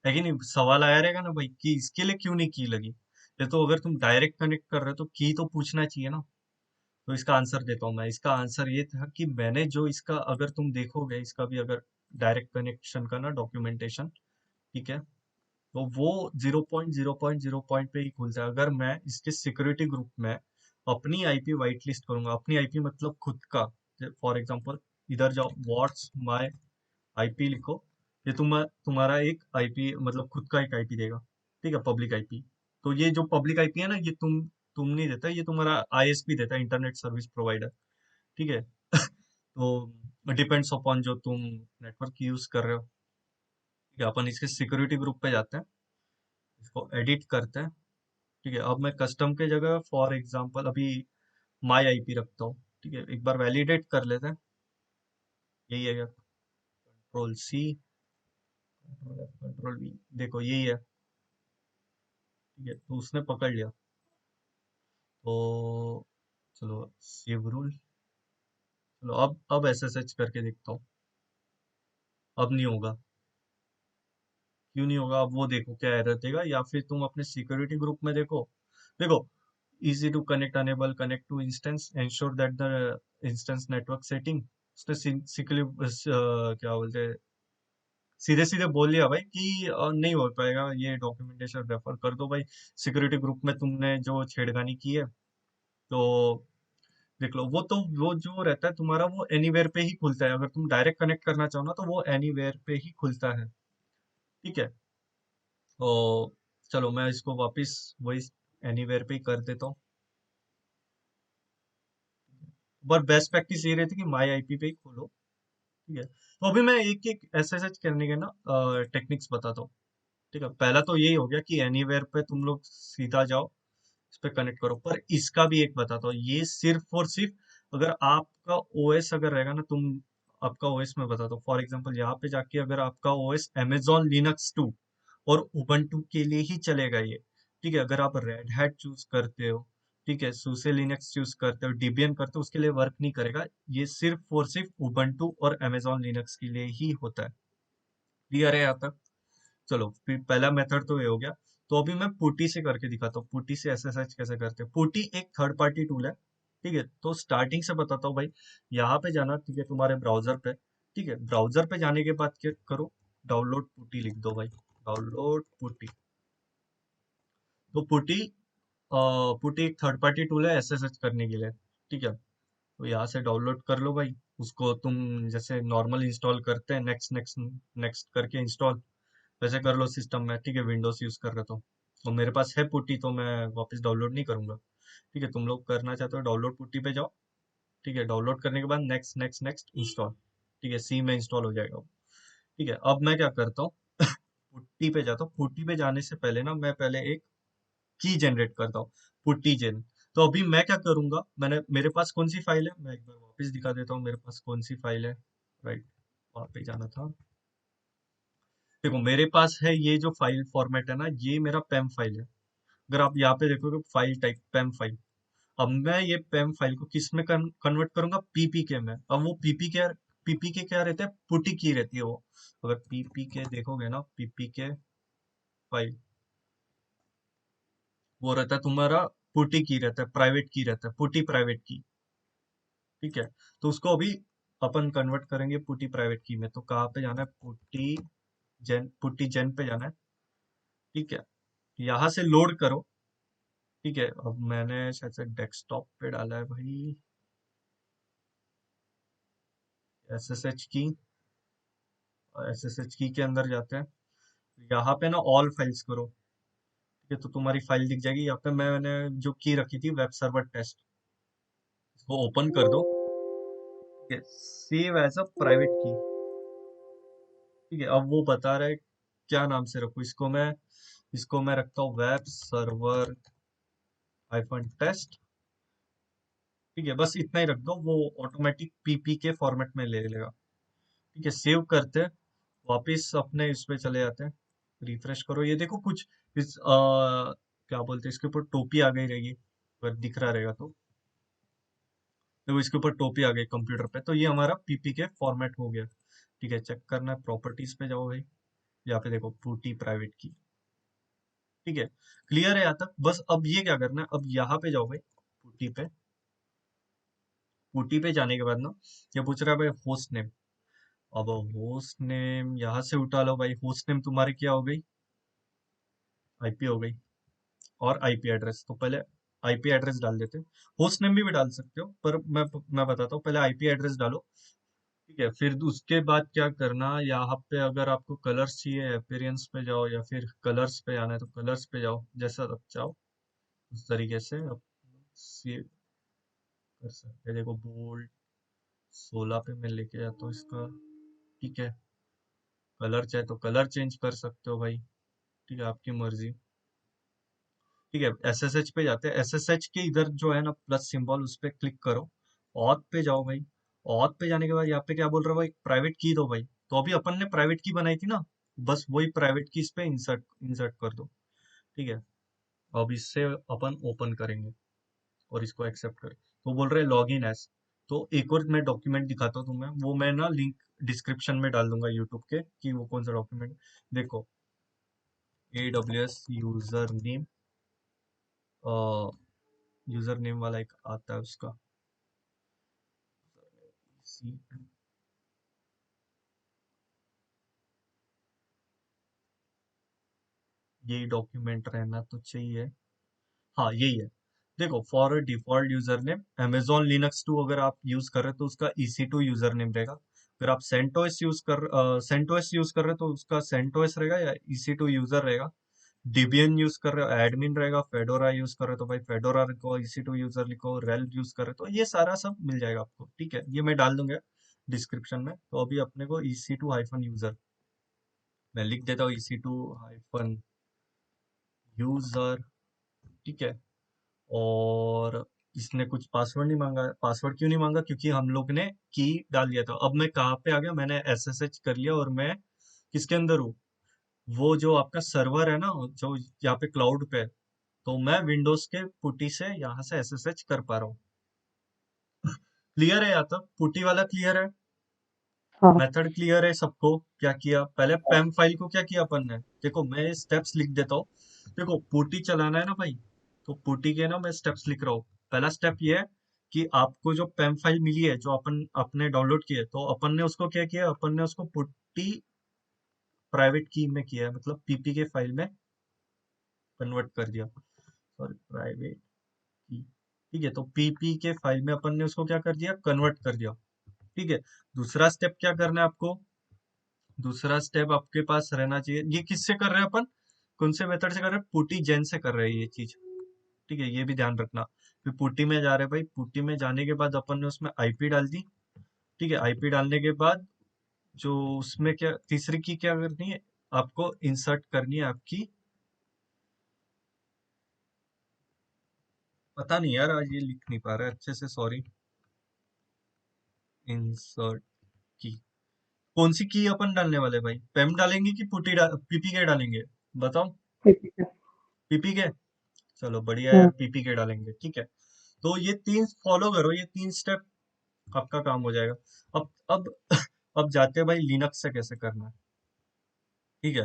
है कि नहीं? सवाल आया रहेगा ना भाई कि इसके लिए क्यों नहीं की लगी। ये तो अगर तुम डायरेक्ट कनेक्ट कर रहे हो तो की तो पूछना चाहिए ना। तो इसका आंसर देता हूँ मैं। इसका आंसर ये था कि मैंने जो इसका, अगर तुम देखोगे इसका भी अगर डायरेक्ट कनेक्शन का ना डॉक्यूमेंटेशन, ठीक है, तो वो 0.0.0 पे ही खुलता है। अगर मैं इसके सिक्योरिटी ग्रुप में अपनी आईपी वाइट लिस्ट करूंगा, अपनी आईपी मतलब खुद का, फॉर एग्जांपल इधर जाओ, व्हाट्स माय आईपी लिखो, ये तुम्हारा एक आईपी मतलब खुद का एक आईपी देगा, ठीक है, पब्लिक आईपी। तो ये जो पब्लिक आईपी है ना, ये तुम नहीं देता, ये तुम्हारा आईएसपी देता है, इंटरनेट सर्विस प्रोवाइडर, ठीक है। तो डिपेंड्स अपॉन जो तुम नेटवर्क यूज कर रहे हो, ठीक है। अपन इसके सिक्योरिटी ग्रुप पे जाते हैं, इसको एडिट करते हैं, ठीक है। अब मैं कस्टम के जगह फॉर एग्जांपल अभी माई आईपी रखता हूँ, ठीक है। एक बार वैलिडेट कर लेते हैं, यही है, कंट्रोल सी, कंट्रोल वी, देखो यही है, ठीक है। तो उसने पकड़ लिया, तो चलो सेव रूल, चलो अब एसएसएच करके देखता हूँ, अब नहीं होगा। क्यों नहीं होगा? अब वो देखो क्या एरर देगा, या फिर तुम अपने सिक्योरिटी ग्रुप में देखो। देखो, easy to connect, enable connect to instance, ensure that the instance network setting, उसने क्या बोलते हैं, सीधे सीधे बोल दिया भाई कि नहीं हो पाएगा, ये डॉक्यूमेंटेशन रेफर कर दो भाई। सिक्योरिटी ग्रुप में तुमने जो छेड़खानी की है, तो देख लो। वो जो रहता है तुम्हारा, वो एनीवेयर पे ही खुलता है। अगर तुम डायरेक्ट कनेक्ट करना चाहो ना, तो वो एनीवेयर पे ही खुलता है, ठीक है। तो चलो मैं इसको वापस वही एनीवेयर पे ही कर देता हूँ। पर बेस्ट प्रैक्टिस ये रहती है कि माई आईपी पे ही खोलो, ठीक है। तो अभी मैं एक एक एसएसएच करने के ना टेक्निक्स बताता हूँ, ठीक है। पहला तो यही हो गया कि एनीवेयर पे तुम लोग सीधा जाओ, इस पे कनेक्ट करो। पर इसका भी एक बताता हूँ, ये सिर्फ और सिर्फ अगर आपका ओएस अगर रहेगा ना, तुम आपका ओएस मैं बताता हूँ। फॉर एग्जांपल यहाँ पे जाके अगर आपका ओएस अमेजोन लिनक्स 2 और उबंटू के लिए ही चलेगा ये, ठीक है। अगर आप रेड हैट चूज करते हो, ठीक है, सूसे लिनक्स चूज करते हो, डिबियन करते हो, उसके लिए वर्क नहीं करेगा। ये सिर्फ और सिर्फ उबंटू और अमेजोन लिनक्स के लिए ही होता है। क्लियर है यहाँ तक? चलो फिर पहला मेथड तो ये हो गया। तो अभी मैं पुटी से करके दिखाता हूँ, पुटी से एसएसएच कैसे करते हैं। पुटी एक थर्ड पार्टी टूल है, ठीक है। तो स्टार्टिंग से बताता हूँ भाई। यहाँ पे जाना, ठीक है, तुम्हारे ब्राउजर पे, ठीक है। ब्राउजर पे जाने के बाद क्या करो, डाउनलोड पुटी लिख दो भाई, डाउनलोड पुटी। तो पुटी एक थर्ड पार्टी टूल है एसएसएच करने के लिए, ठीक है। तो यहाँ से डाउनलोड कर लो भाई। उसको तुम जैसे नॉर्मल इंस्टॉल करते हैं, नेक्स्ट नेक्स्ट नेक्स्ट करके इंस्टॉल वैसे कर लो सिस्टम में, ठीक है। विंडोज यूज कर रहे तो मेरे पास है पुट्टी, तो मैं वापस डाउनलोड नहीं करूंगा, ठीक है। तुम लोग करना चाहते हो डाउनलोड पुट्टी पे जाओ, ठीक है। डाउनलोड करने के बाद नेक्स्ट नेक्स्ट नेक्स्ट इंस्टॉल, ठीक है, सी में इंस्टॉल हो जाएगा वो, ठीक है। अब मैं क्या करता हूँ, पुट्टी पे जाता हूँ। पुट्टी पे जाने से पहले ना, मैं पहले एक की जनरेट करता हूँ, पुट्टी जेन। तो अभी मैं क्या करूंगा, मेरे पास कौन सी फाइल है, मैं एक बार वापस दिखा देता हूँ मेरे पास कौन सी फाइल है। राइट, वहां पे जाना था। देखो मेरे पास है ये जो फाइल फॉर्मेट है ना, ये मेरा पेम फाइल है। अगर आप यहाँ पे देखोगे फाइल टाइप पेम फाइल। अब मैं ये पेम फाइल को किस में कन्वर्ट करूंगा, पीपीके में। अब वो पीपीके क्या रहता है, पुटी की रहती है वो। अगर पीपीके देखोगे ना, पीपीके फाइल, वो रहता है तुम्हारा पुटी की रहता है, प्राइवेट की रहता है, पुटी प्राइवेट की, ठीक है। तो उसको अभी अपन कन्वर्ट करेंगे पुटी प्राइवेट की में। तो कहाँ पे जाना है, पुटी जेन पे जाना है, ठीक है। यहाँ से लोड करो, ठीक है। अब मैंने शायद से डेस्कटॉप पे डाला है भाई, एसएसएच की, एसएसएच की के अंदर जाते हैं। यहाँ पे ना ऑल फाइल्स करो, ठीक है। तो तुम्हारी फाइल दिख जाएगी। यहाँ पे मैंने जो की रखी थी, वेब सर्वर टेस्ट, इसको ओपन कर दो, ठीक है। सेव एज अ प्राइवेट की, ठीक है। अब वो बता रहा है क्या नाम से रखूँ इसको मैं रखता हूँ वेब सर्वर हाइफन टेस्ट, ठीक है। बस इतना ही रख दो, वो ऑटोमेटिक पीपी के फॉर्मेट में ले लेगा, ठीक है। सेव करते हैं, वापिस अपने इस पे चले जाते हैं, रिफ्रेश करो। ये देखो कुछ क्या बोलते हैं, इसके ऊपर टोपी आ गई रहेगी, अगर दिख रहा रहेगा तो। देखो इसके ऊपर टोपी आ गई कंप्यूटर पे, तो ये हमारा पीपी के फॉर्मेट हो गया, ठीक है। चेक करना है, प्रॉपर्टीज पे जाओ भाई, यहाँ पे देखो पुटी प्राइवेट की, ठीक है। क्लियर है यहाँ तक? बस अब ये क्या करना है, अब यहाँ पे जाओ भाई, पुटी पे, पुटी पे जाने के बाद ना ये पूछ रहा है भाई होस्ट नेम। अब होस्ट नेम यहाँ से उठा लो भाई, होस्ट नेम तुम्हारी क्या हो गई, आईपी हो गई, और आईपी एड्रेस। तो पहले आईपी एड्रेस डाल देते हैं। होस्ट नेम भी डाल सकते हो, पर मैं बताता हूँ, पहले आईपी एड्रेस डालो। ठीक है, फिर उसके बाद क्या करना, यहाँ पे अगर आपको कलर्स चाहिए, अपीयरेंस पे जाओ, या फिर कलर्स पे आना है तो कलर्स पे जाओ, जैसा आप चाहो उस तरीके से आप ये कर सकते हैं। देखो बोल्ड 16 पे मैं लेके जाता हूँ इसका। ठीक है, कलर चाहे तो कलर चेंज कर सकते हो भाई। ठीक है, आपकी मर्जी। ठीक है, एसएसएच पे जाते हैं। एसएसएच के इधर जो है ना प्लस सिंबल, उस पे क्लिक करो। ऑथ पे जाओ भाई। ऑथ पे जाने के बाद यहाँ पे क्या बोल रहा है भाई, प्राइवेट की दो भाई। तो अभी अपन ने प्राइवेट की बनाई थी ना, बस वही प्राइवेट की इस पे इंसर्ट इंसर्ट कर दो। ठीक है, अब इससे अपन ओपन करेंगे और इसको एक्सेप्ट करें। तो बोल रहे हैं लॉग इन एज। तो एक और मैं डॉक्यूमेंट दिखाता हूँ तुम्हें, वो मैं ना लिंक डिस्क्रिप्शन में डाल दूंगा यूट्यूब के, कि वो कौन सा डॉक्यूमेंट। देखो, AWS user name, user name वाला एक आता है उसका। सी- यही डॉक्यूमेंट रहना तो चाहिए। हाँ, यही है। देखो, for default user name Amazon Linux 2 अगर आप यूज कर रहे हो तो उसका EC2 यूजर नेम रहेगा। अगर आप सेंटोस यूज कर रहे हो तो उसका सेंटोस रहेगा या EC2 यूजर रहेगा। डिबियन यूज कर रहे हो एडमिन रहेगा। फेडोरा यूज कर रहे हो तो भाई फेडोरा लिखो, EC2 यूजर लिखो। रेल यूज कर रहे हो तो ये सारा सब मिल जाएगा आपको। ठीक है, ये मैं डाल दूंगा डिस्क्रिप्शन में। तो अभी अपने को EC2 हाइफन यूजर, मैं लिख देता हूँ EC2 हाइफन यूजर। ठीक है, और इसने कुछ पासवर्ड नहीं मांगा। पासवर्ड क्यों नहीं मांगा, क्योंकि हम लोग ने की डाल दिया था। अब मैं कहाँ पे आ गया, मैंने SSH कर लिया, और मैं किसके अंदर हूँ, वो जो आपका सर्वर है ना, जो यहाँ पे क्लाउड पे है। तो मैं विंडोज के पुटी से यहाँ से SSH कर पा रहा हूँ। क्लियर है यहाँ तक, पुटी वाला क्लियर है। हाँ मेथड क्लियर है सबको। क्या किया, पहले पैम फाइल को क्या किया अपन ने, देखो मैं स्टेप्स लिख देता हूँ। देखो पुटी चलाना है ना भाई, तो पुटी के ना मैं स्टेप्स लिख रहा हूँ। पहला स्टेप ये है कि आपको जो पैम फाइल मिली है, जो अपन अपने डाउनलोड की है, तो अपन ने उसको क्या किया, अपन ने उसको पुट्टी प्राइवेट की में किया है, मतलब पीपी के फाइल में कन्वर्ट कर दिया। सॉरी, प्राइवेट की। ठीक है, तो पीपी के फाइल में अपन ने उसको क्या कर दिया, कन्वर्ट कर दिया। ठीक है, दूसरा स्टेप क्या करना है आपको, दूसरा स्टेप आपके पास रहना चाहिए। ये किससे कर रहे हैं अपन, कौन से मेथड से कर रहे हैं, पुटी जेन से कर रहे हैं ये चीज। ठीक है, ये भी ध्यान रखना। फिर पुटी में जा रहे हैं भाई, पुटी में जाने के बाद अपन ने उसमें आईपी डाल दी। ठीक है, आईपी डालने के बाद जो उसमें क्या तीसरी की क्या करनी है, आपको इंसर्ट करनी है आपकी। पता नहीं यार, आज ये लिख नहीं पा रहा है अच्छे से, सॉरी। इंसर्ट की, कौन सी की अपन डालने वाले भाई, पेम डालेंगे कि पीपी के डालेंगे, बताओ। ठीक है। पीपी के, चलो बढ़िया यार, हम्म, पीपी के डालेंगे। ठीक है, तो ये तीन फॉलो करो, ये तीन स्टेप, आपका काम हो जाएगा। अब अब जाते हैं भाई लिनक्स से कैसे करना है। ठीक है,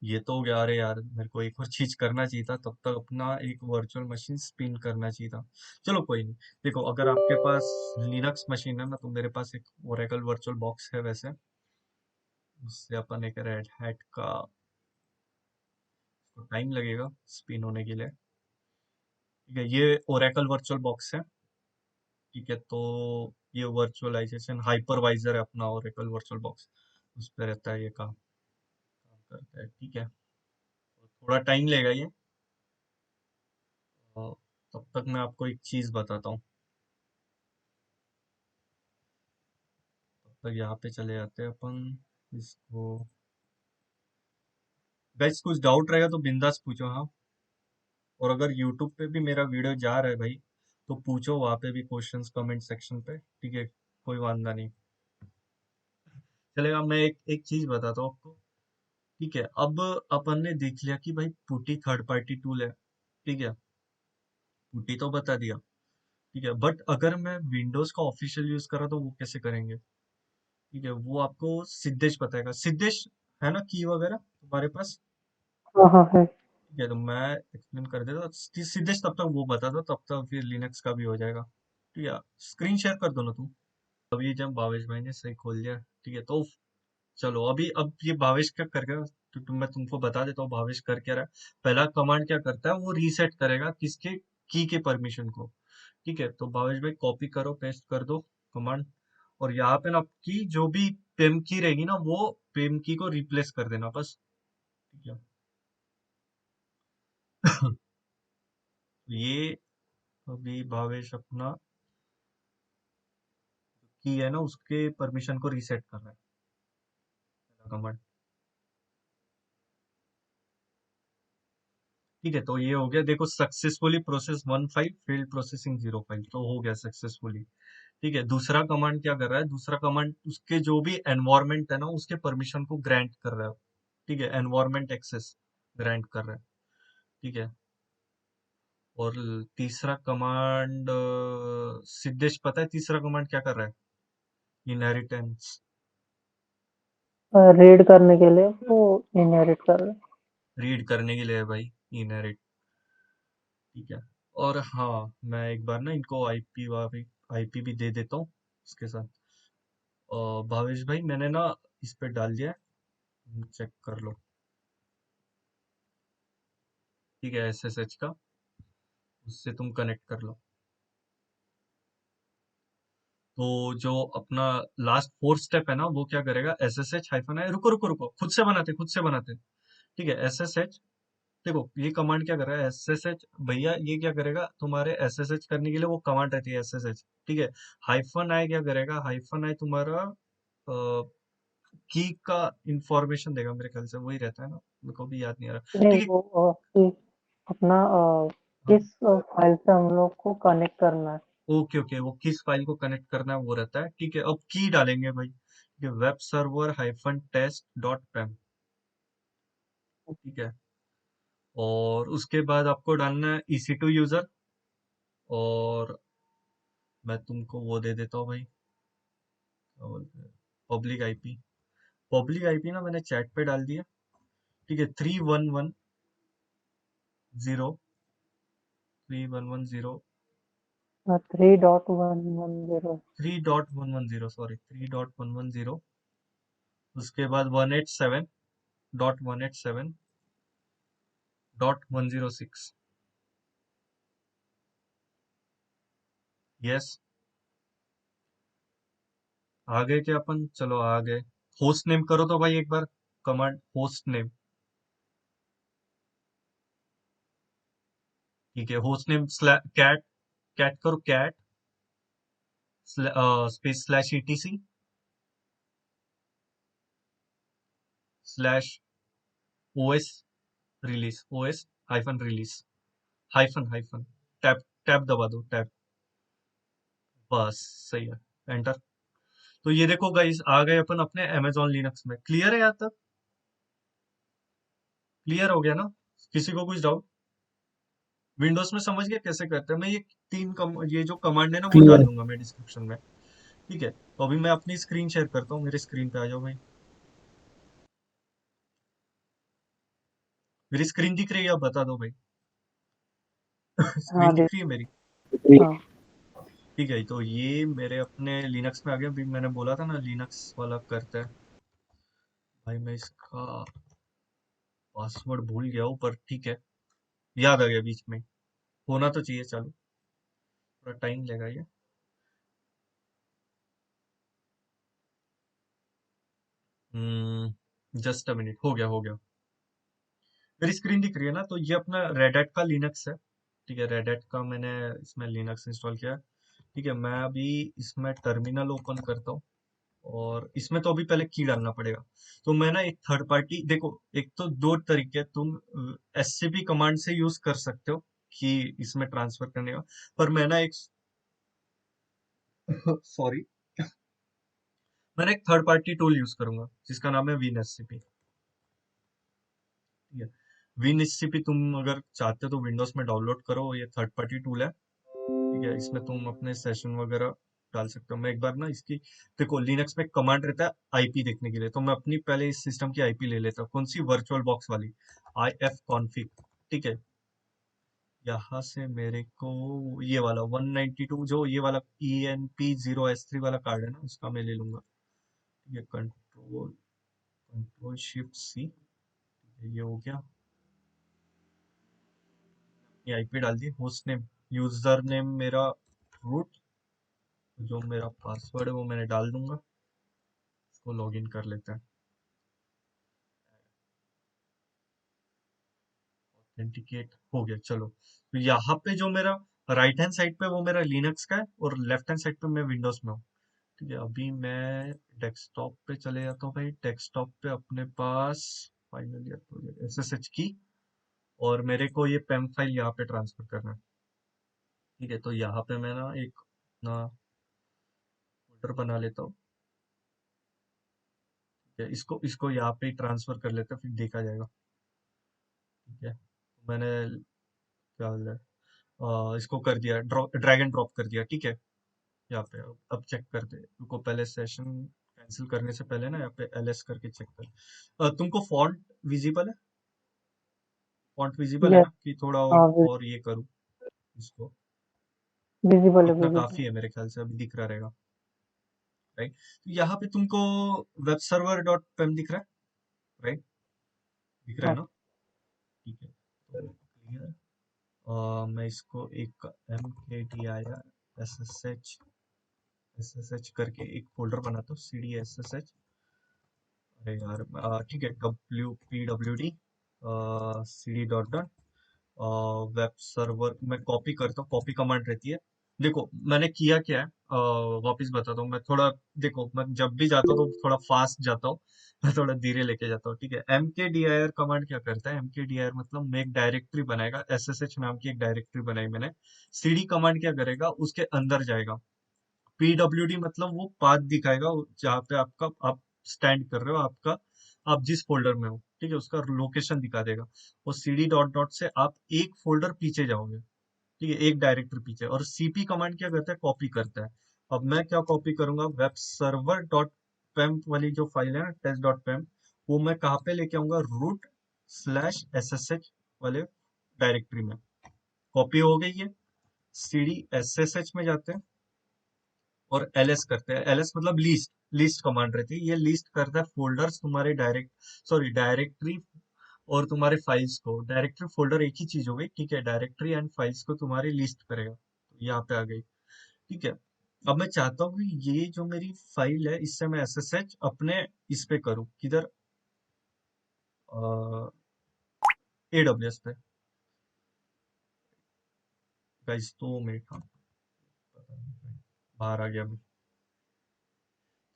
ये तो हो गया। अरे यार, मेरे को एक और चीज करना चाहिए था, तब तक अपना एक वर्चुअल मशीन स्पिन करना चाहिए था। चलो कोई नहीं। देखो, अगर आपके पास लिनक्स मशीन है ना, तो मेरे पास एक ओरेकल वर्चुअल बॉक्स है वैसे। उससे अपन एक रेड हैट का, टाइम लगेगा स्पिन होने के लिए। ठीक है, ये ओरेकल वर्चुअल बॉक्स है। ठीक है, तो ये वर्चुअलाइजेशन हाइपरवाइजर है अपना, ओरेकल वर्चुअल बॉक्स। उस पे रहता है ये काम करता है। ठीक है, तो थोड़ा टाइम लेगा ये। और तब तक मैं आपको एक चीज बताता हूँ। तब तक यहाँ पे चले जाते हैं अपन इसको। गाइस, कुछ डाउट रहेगा तो बिंदास पूछो, हाँ। और अगर यूट्यूब पे भी मेरा वीडियो जा रहा है भाई, तो पूछो वहाँ पे भी क्वेश्चंस कमेंट सेक्शन पे। ठीक है, कोई वांदा नहीं। चलेगा, मैं एक एक चीज बताता हूँ आपको। ठीक है, अब अपन ने देख लिया कि भाई पुटी थर्ड पार्टी टूल है। ठीक है, पुटी तो बता दिया। ठीक है, बट अगर मैं विंडोज का ऑफिशियल यूज कर रहा तो वो कैसे करेंगे। ठीक है, वो आपको सिद्धेश बताएगा। सिद्धेश है ना की वगैरह तुम्हारे पास। हाँ हाँ है। ठीक है, तो मैं एक्सप्लेन कर देता, सिद्धेश तब तक वो बता दो, तब तक फिर लिनक्स का भी हो जाएगा। ठीक है, स्क्रीन शेयर कर दो ना तुम। अभी जब भावेश भाई ने सही खोल दिया, ठीक है, तो चलो अभी अब ये भावेश क्या कर गया, तो मैं तुमको बता देता हूँ भावेश कर क्या रहा है। पहला कमांड क्या करता है, वो रीसेट करेगा किसके, की के परमिशन को। ठीक है, तो भावेश भाई कॉपी करो, पेस्ट कर दो कमांड, और यहाँ पे ना की जो भी पेम की रहेगी ना, वो पेम की को रिप्लेस कर देना बस। ठीक है। ये अभी भावेश अपना की है ना, उसके परमिशन को रीसेट कर रहा है, कमांड। ठीक है, तो ये हो गया, देखो successfully process 1 file, field processing 0 file, तो हो गया सक्सेसफुली। ठीक है, दूसरा कमांड क्या कर रहा है, दूसरा कमांड उसके जो भी एनवायरमेंट है ना, उसके परमिशन को ग्रांट कर रहा है। ठीक है, एनवायरमेंट एक्सेस ग्रांट कर रहा है। ठीक है, और तीसरा कमांड, सिद्धेश पता है तीसरा कमांड क्या कर रहा है, इनहेरिटेंस। रीड करने के लिए वो इनहेरिट कर रहे हैं। रीड करने के लिए है भाई, इनहेरिट। ठीक है, और हाँ मैं एक बार ना इनको आईपी वापी आईपी भी दे देता हूँ इसके साथ। भावेश भाई मैंने ना इस पे डाल दिया है, चेक कर लो। ठीक है, एसएसएच का, उससे तुम कनेक्ट कर लो। तो जो अपना लास्ट 4 स्टेप है ना, वो क्या करेगा, SSH-, रुको रुको रुको, खुद से बनाते। ठीक है, SSH, देखो ये कमांड क्या कर रहा है, SSH भैया, ये क्या करेगा, तुम्हारे SSH करने के लिए वो कमांड रहती है SSH। ठीक है, -i क्या करेगा, -i तुम्हारा की का इंफॉर्मेशन देगा, मेरे ख्याल से वही रहता है ना, मेरे को भी याद नहीं आ रहा। नहीं ठीक है, वो कि अपना हाँ, किस फाइल से हम लोग को कनेक्ट करना है। ओके ओके, वो किस फाइल को कनेक्ट करना है वो रहता है। ठीक है, अब की डालेंगे भाई, ठीक है, वेब सर्वर -test.pem। ठीक है, और उसके बाद आपको डालना है EC2 यूजर, और मैं तुमको वो दे देता हूँ भाई, क्या बोलते हैं, पब्लिक आईपी ना मैंने चैट पे डाल दिया। ठीक है, 3110, 3110, 3.110। 3.110, सॉरी 3.110, उसके बाद 187.187.106। यस, आ गए क्या अपन, चलो आ गए। होस्ट नेम करो तो भाई एक बार, कमांड होस्ट नेम। ठीक है, होस्ट नेम कैट, कैट करो, cat space /etc /os release, OS-रिलीज, हाइफन, टैब, टैब दबा दो, टैब, बस सही है, एंटर। तो ये देखो गाइस, आ गए अपन अपने अमेजोन लिनक्स में। क्लियर है यहाँ तक, क्लियर हो गया ना, किसी को कुछ डाउट। विंडोज में समझ गया कैसे करते हैं, मैं ये ये जो कमांड है ना, वो डाल क्लियर। दूंगा मैं डिस्क्रिप्शन में। ठीक है, तो अभी मैं अपनी स्क्रीन शेयर करता हूँ, मेरी स्क्रीन पे आ जाओ भाई। मेरी स्क्रीन दिख रही है, आप बता दो भाई। हाँ स्क्रीन दिख देख। रही है मेरी। हाँ ठीक है, तो ये मेरे अपने लिनक्स में आ गया। अभी मैंने बोला था ना लिनक्स वाला करता है भाई, मैं इसका पासवर्ड भूल गया हूँ, पर ठीक है, याद आ गया बीच में। होना तो चाहिए, चालू, थोड़ा टाइम लगेगा ये। जस्ट अ मिनट, हो गया हो गया। मेरी स्क्रीन दिख रही है ना, तो ये अपना रेड हैट का लिनक्स है। ठीक है, रेड हैट का मैंने इसमें लिनक्स इंस्टॉल किया है। ठीक है, मैं अभी इसमें टर्मिनल ओपन करता हूँ, और इसमें तो अभी पहले की डालना पड़ेगा। तो मैं ना एक थर्ड पार्टी, देखो एक तो दो तरीके हैं, तुम SCP कमांड से यूज कर सकते हो कि इसमें ट्रांसफर करने का, पर मैं ना एक सॉरी, मैंने एक थर्ड पार्टी टूल यूज करूंगा जिसका नाम है WinSCP। ठीक है, WinSCP तुम अगर चाहते हो तो विंडोज में डाउनलोड करो, ये थर्ड पार्टी टूल है। ठीक है, इसमें तुम अपने सेशन वगैरह डाल सकते हो। मैं एक बार ना इसकी, देखो लिनक्स में कमांड रहता है आईपी देखने के लिए, तो मैं अपनी पहले इस सिस्टम की आईपी ले लेता हूँ, कौन सी, वर्चुअल बॉक्स वाली, IF config। ठीक है, यहाँ से मेरे को ये वाला 192 जो ये वाला ENP0S3 वाला कार्ड है ना उसका मैं ले लूंगा। ये कंट्रोल कंट्रोल शिफ्ट सी, ये हो गया। ये आईपी डाल दी, होस्ट नेम, यूजर नेम मेरा रूट, जो मेरा पासवर्ड है वो मैंने डाल दूंगा। इसको लॉगिन कर लेते हैं। ऑथेंटिकेट हो गया, चलो। तो यहाँ पे जो मेरा राइट हैंड साइड पे वो मेरा लिनक्स का है और लेफ्ट हैंड साइड पे मैं विंडोज में हूँ। ठीक है, अभी मैं डेस्कटॉप पे चले जाता हूँ भाई। डेस्कटॉप पे अपने पास फाइनली SSH की, और मेरे को ये पेम फाइल यहाँ पे ट्रांसफर करना है। ठीक है, तो यहाँ पे मैं ना एक अपना फोल्डर बना लेता हूँ। ठीक है, इसको इसको यहाँ पे ट्रांसफर कर लेते हैं, फिर देखा जाएगा। ठीक है, तो मैंने क्या बोल रहा है, इसको कर दिया, ड्रैग एंड ड्रॉप कर दिया। ठीक है, यहाँ पे अब चेक करते हैं। तुमको पहले सेशन कैंसिल करने से पहले ना यहाँ पे LS करके चेक कर। तुमको फॉन्ट विजिबल है? फॉन्ट विजिबल है यस। ना, कि थोड़ा हाँ, और ये करूँ इसको? विजिबल है, इतना विजिबल। काफी है मेरे ख्याल से, अभी दिख रहा रहेगा। राइट, तो यहाँ पे तुमको वेब सर्वर डॉट पेम दिख रहा है? राइट, दिख रहा है हाँ। ना? ठीक है, तो क्लियर। मैं इसको एक MKDIR SSH करके एक फोल्डर बनाता हूँ, CDSSH। अरे यार, ठीक है, WPWD CD वेब सर्वर मैं कॉपी करता हूँ। कॉपी कमांड रहती है। देखो मैंने किया क्या है, वापस बताता हूँ मैं थोड़ा। देखो मैं जब भी जाता हूँ तो थोड़ा फास्ट जाता हूँ मैं थोड़ा धीरे लेके जाता हूँ। ठीक है, MKDIR कमांड क्या करता है? MKDIR मतलब मैं एक डायरेक्टरी बनाएगा, SSH नाम की एक डायरेक्टरी बनाई मैंने। CD कमांड क्या करेगा, उसके अंदर जाएगा। PWD मतलब वो पाथ दिखाएगा जहाँ पे आपका आप स्टैंड कर रहे हो, आपका आप जिस फोल्डर में हो। ठीक है, उसका लोकेशन दिखा देगा। और CD डॉट डॉट से आप एक फोल्डर पीछे जाओगे। ठीक है, एक डायरेक्टरी पीछे। और CP कमांड क्या करता है, कॉपी करता है। अब मैं क्या कॉपी करूंगा, वेब सर्वर डॉट पेम वाली जो फाइल है ना, टेस्ट डॉट पेम, वो मैं कहाँ पे लेके आऊंगा, रूट/SSH वाले डायरेक्टरी में। कॉपी हो गई है। CDSSH में जाते हैं और LS करते हैं। LS मतलब लिस्ट, लिस्ट कमांड रहती है। ये लिस्ट करता है फोल्डर्स तुम्हारे डायरेक्टरी और तुम्हारे फाइल्स को। डायरेक्टरी फोल्डर एक ही चीज हो गई। ठीक है, डायरेक्टरी एंड फाइल्स को तुम्हारी लिस्ट करेगा। तो यहाँ पे आ गई। ठीक है, अब मैं चाहता हूँ कि ये जो मेरी फाइल है इससे मैं SSH अपने इस पे करूँ, किधर, AWS पे। गाइस 2 मिनट, हाँ, पता नहीं, बाहर आ गया मैं।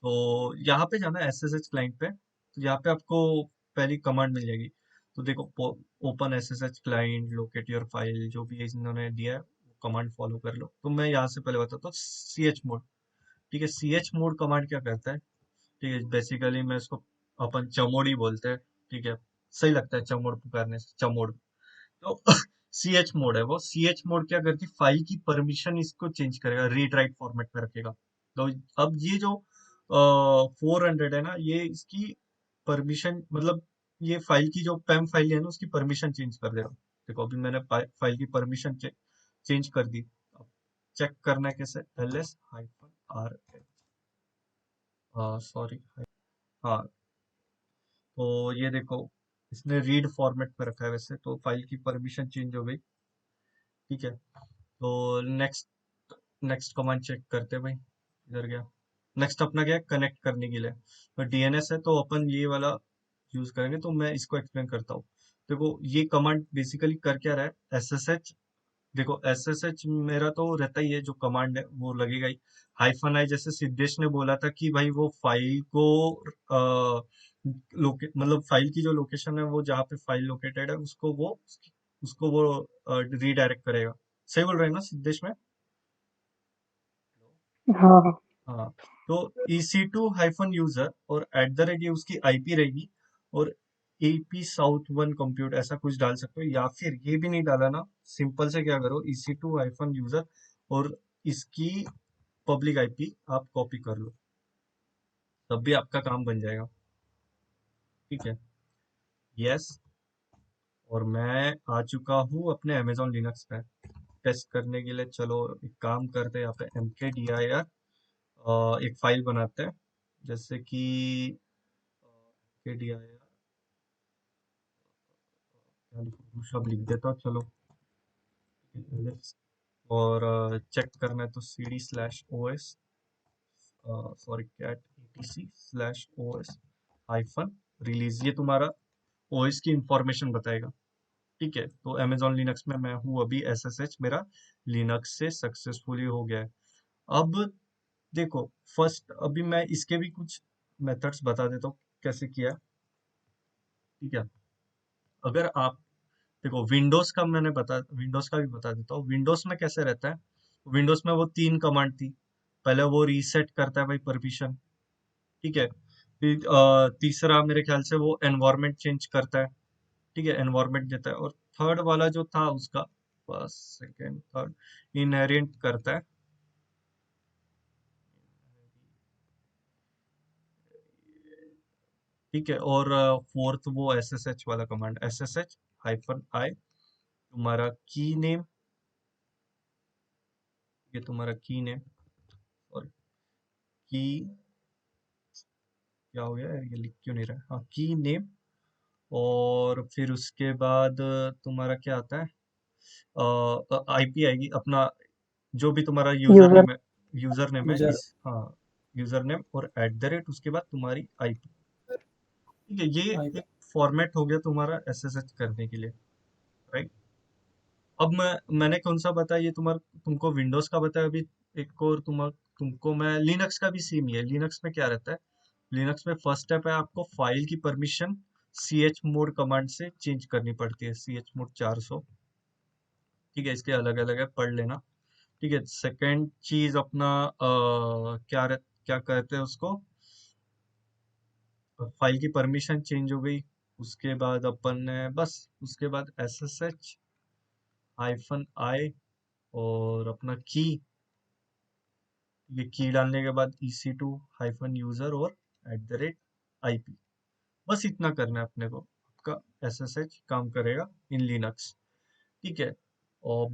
तो यहाँ पे जाना है SSH क्लाइंट पे। तो यहाँ पे आपको पहली कमांड मिल जाएगी। तो देखो, open SSH client, locate your file, जो भी इन्होंने दिया है वो कमांड फॉलो कर लो। तो मैं यहाँ से पहले बताता हूँ, CH मोड। ठीक है, CH मोड कमांड क्या करता है? ठीक है, बेसिकली मैं इसको अपन चमोड़ बोलते हैं। ठीक है, सही लगता है चमोड़ पुकारने से, चमोड़। तो CH मोड है वो। CH मोड क्या करती है, फाइल की परमिशन इसको चेंज करेगा, रीड राइट फॉर्मेट में रखेगा। तो अब ये जो 400 है ना, ये इसकी परमिशन मतलब ये फाइल की जो पेम फाइल है ना उसकी परमिशन चेंज कर देगा। देखो अभी मैंने फाइल की परमिशन चेंज कर दी। अब चेक करना है कैसे, LS-R, सॉरी, हाँ। तो ये देखो, इसने रीड फॉर्मेट में रखा है वैसे, तो फाइल की परमिशन चेंज हो गई। ठीक है, तो नेक्स्ट नेक्स्ट कमांड चेक करते हैं भाई, इधर गया। नेक्स्ट अपना क्या है, कनेक्ट करने के लिए। तो DNS है तो अपन ये वाला यूज करेंगे। तो मैं इसको एक्सप्लेन करता हूँ। देखो ये कमांड बेसिकली कर क्या रहा है, SSH। देखो SSH मेरा तो रहता ही है, जो कमांड है वो लगेगा ही। -i जैसे सिद्धेश ने बोला था कि भाई वो फाइल को मतलब फाइल की जो लोकेशन है, वो जहाँ पे फाइल लोकेटेड है उसको वो रीडायरेक्ट करेगा। सही बोल रहे हैं ना सिद्धेश में? हाँ, हाँ। हाँ, तो EC2 - यूजर और @ ये उसकी IP रहेगी। और AP South 1 compute ऐसा कुछ डाल सकते हो, या फिर ये भी नहीं डाला ना, सिंपल से क्या करो, EC2 - यूजर और इसकी पब्लिक IP आप कॉपी कर लो, तब भी आपका काम बन जाएगा। ठीक है, यस, और मैं आ चुका हूँ अपने अमेजोन लिनक्स पे टेस्ट करने के लिए। चलो एक काम करते हैं, यहाँ पे mkdir एक फाइल बनाते हैं, जैसे कि mkdir क्या लिखूं, सब लिख देता हूँ चलो। ls और चेक करना है तो cd/os sorry cat etc/os hyphen release, ये तुम्हारा ओएस की इंफॉर्मेशन बताएगा। ठीक है, तो अमेजोन लिनक्स में मैं हूँ अभी, SSH मेरा लिनक्स से सक्सेसफुली हो गया है। अब देखो, फर्स्ट अभी मैं इसके भी कुछ मेथड्स बता देता हूँ कैसे किया है। ठीक है, अगर आप देखो, विंडोज का भी बता देता हूँ। विंडोज में कैसे रहता है, विंडोज में वो तीन कमांड थी। पहले वो रीसेट करता है भाई परमिशन। ठीक है, फिर तीसरा मेरे ख्याल से वो एनवायरनमेंट चेंज करता है। ठीक है, एनवायरनमेंट देता है। और थर्ड वाला जो था उसका, फर्स्ट सेकंड थर्ड, इनहेरिट करता है। ठीक है, और फोर्थ वो SSH वाला कमांड, SSH-i, तुम्हारा की नेम, ये तुम्हारा की नेम और की, क्या हो गया यार, ये लिख क्यों नहीं रहा है? हाँ, की नेम। और फिर उसके बाद तुम्हारा क्या आता है, आईपी आएगी अपना, जो भी तुम्हारा यूजर यूजर। नेम है, यूजर नेम है यूजर। इस, हाँ, यूजर नेम और @ उसके बाद तुम्हारी आईपी। ठीक है, ये एक फॉर्मेट हो गया तुम्हारा SSH करने के लिए, राइट। अब मैंने कौन सा बताया, ये तुम्हारा, तुमको विंडोज का बताया अभी। एक और तुमको मैं लिनक्स का भी सेम ही है। लिनक्स में क्या रहता है, लिनक्स में फर्स्ट स्टेप है, आपको फाइल की परमिशन chmod कमांड से चेंज करनी पड़ती है, chmod 400। ठीक है, इसके अलग अलग है, पढ़ लेना। ठीक है, सेकंड चीज अपना क्या कहते हैं उसको, फाइल की परमिशन चेंज हो गई। उसके बाद अपन ने बस, उसके बाद SSH-i और अपना की, ये की डालने के बाद EC2 - यूजर और @IP, बस इतना करना है अपने को, आपका SSH काम करेगा इन लिनक्स। ठीक है, अब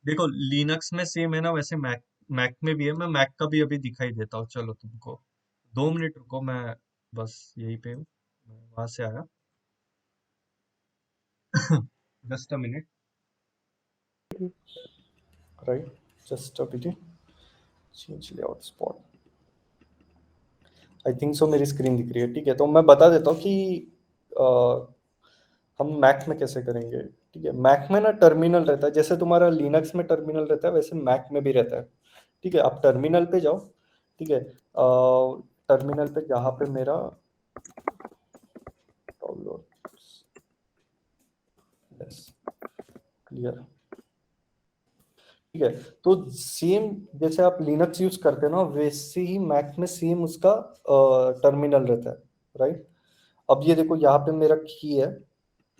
देखो, लिनक्स में सेम है ना, वैसे मैक मैक में भी है। मैं मैक का भी अभी दिखाई देता हूँ, चलो तुमको 2 मिनट रुको, मैं बस यही पे हूँ, मैं वहां से आया। Just a minute. Right, just a minute. Change layout spot. I think so मेरी स्क्रीन दिख रही है। ठीक है, तो मैं बता देता हूँ कि अ, हम मैक में कैसे करेंगे। ठीक है, मैक में ना टर्मिनल रहता है, जैसे तुम्हारा लिनक्स में टर्मिनल रहता है वैसे मैक में भी रहता है। ठीक है, आप टर्मिनल पे जाओ। ठीक है, टर्मिनल पे जहाँ पे मेरा क्लियर। ठीक है, तो सेम जैसे आप लिनक्स यूज करते हो ना, वैसे ही मैक में सेम उसका टर्मिनल रहता है, राइट। अब ये देखो, यहाँ पे मेरा की है,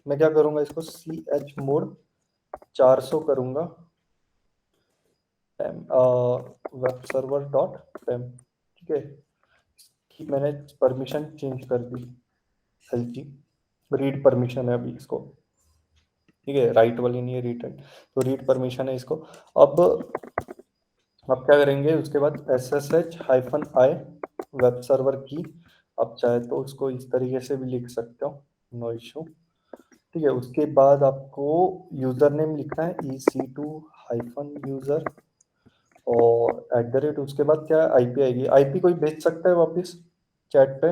मैं क्या करूंगा, इसको chmod 400 करूंगा, वेब सर्वर डॉट पेम। ठीक है, कि मैंने परमिशन चेंज कर दी, एलटी रीड परमिशन है अभी इसको। ठीक है, राइट वाली नहीं है, रीड है, तो रीड परमिशन है इसको। अब क्या करेंगे उसके बाद SSH-i वेब सर्वर की। आप चाहे तो उसको इस तरीके से भी लिख सकते हो, नो इशू। ठीक है, उसके बाद आपको यूजर नेम लिखना है EC2-यूजर और उसके बाद क्या आईपी आएगी। आईपी कोई भेज सकता है वापस चैट पे,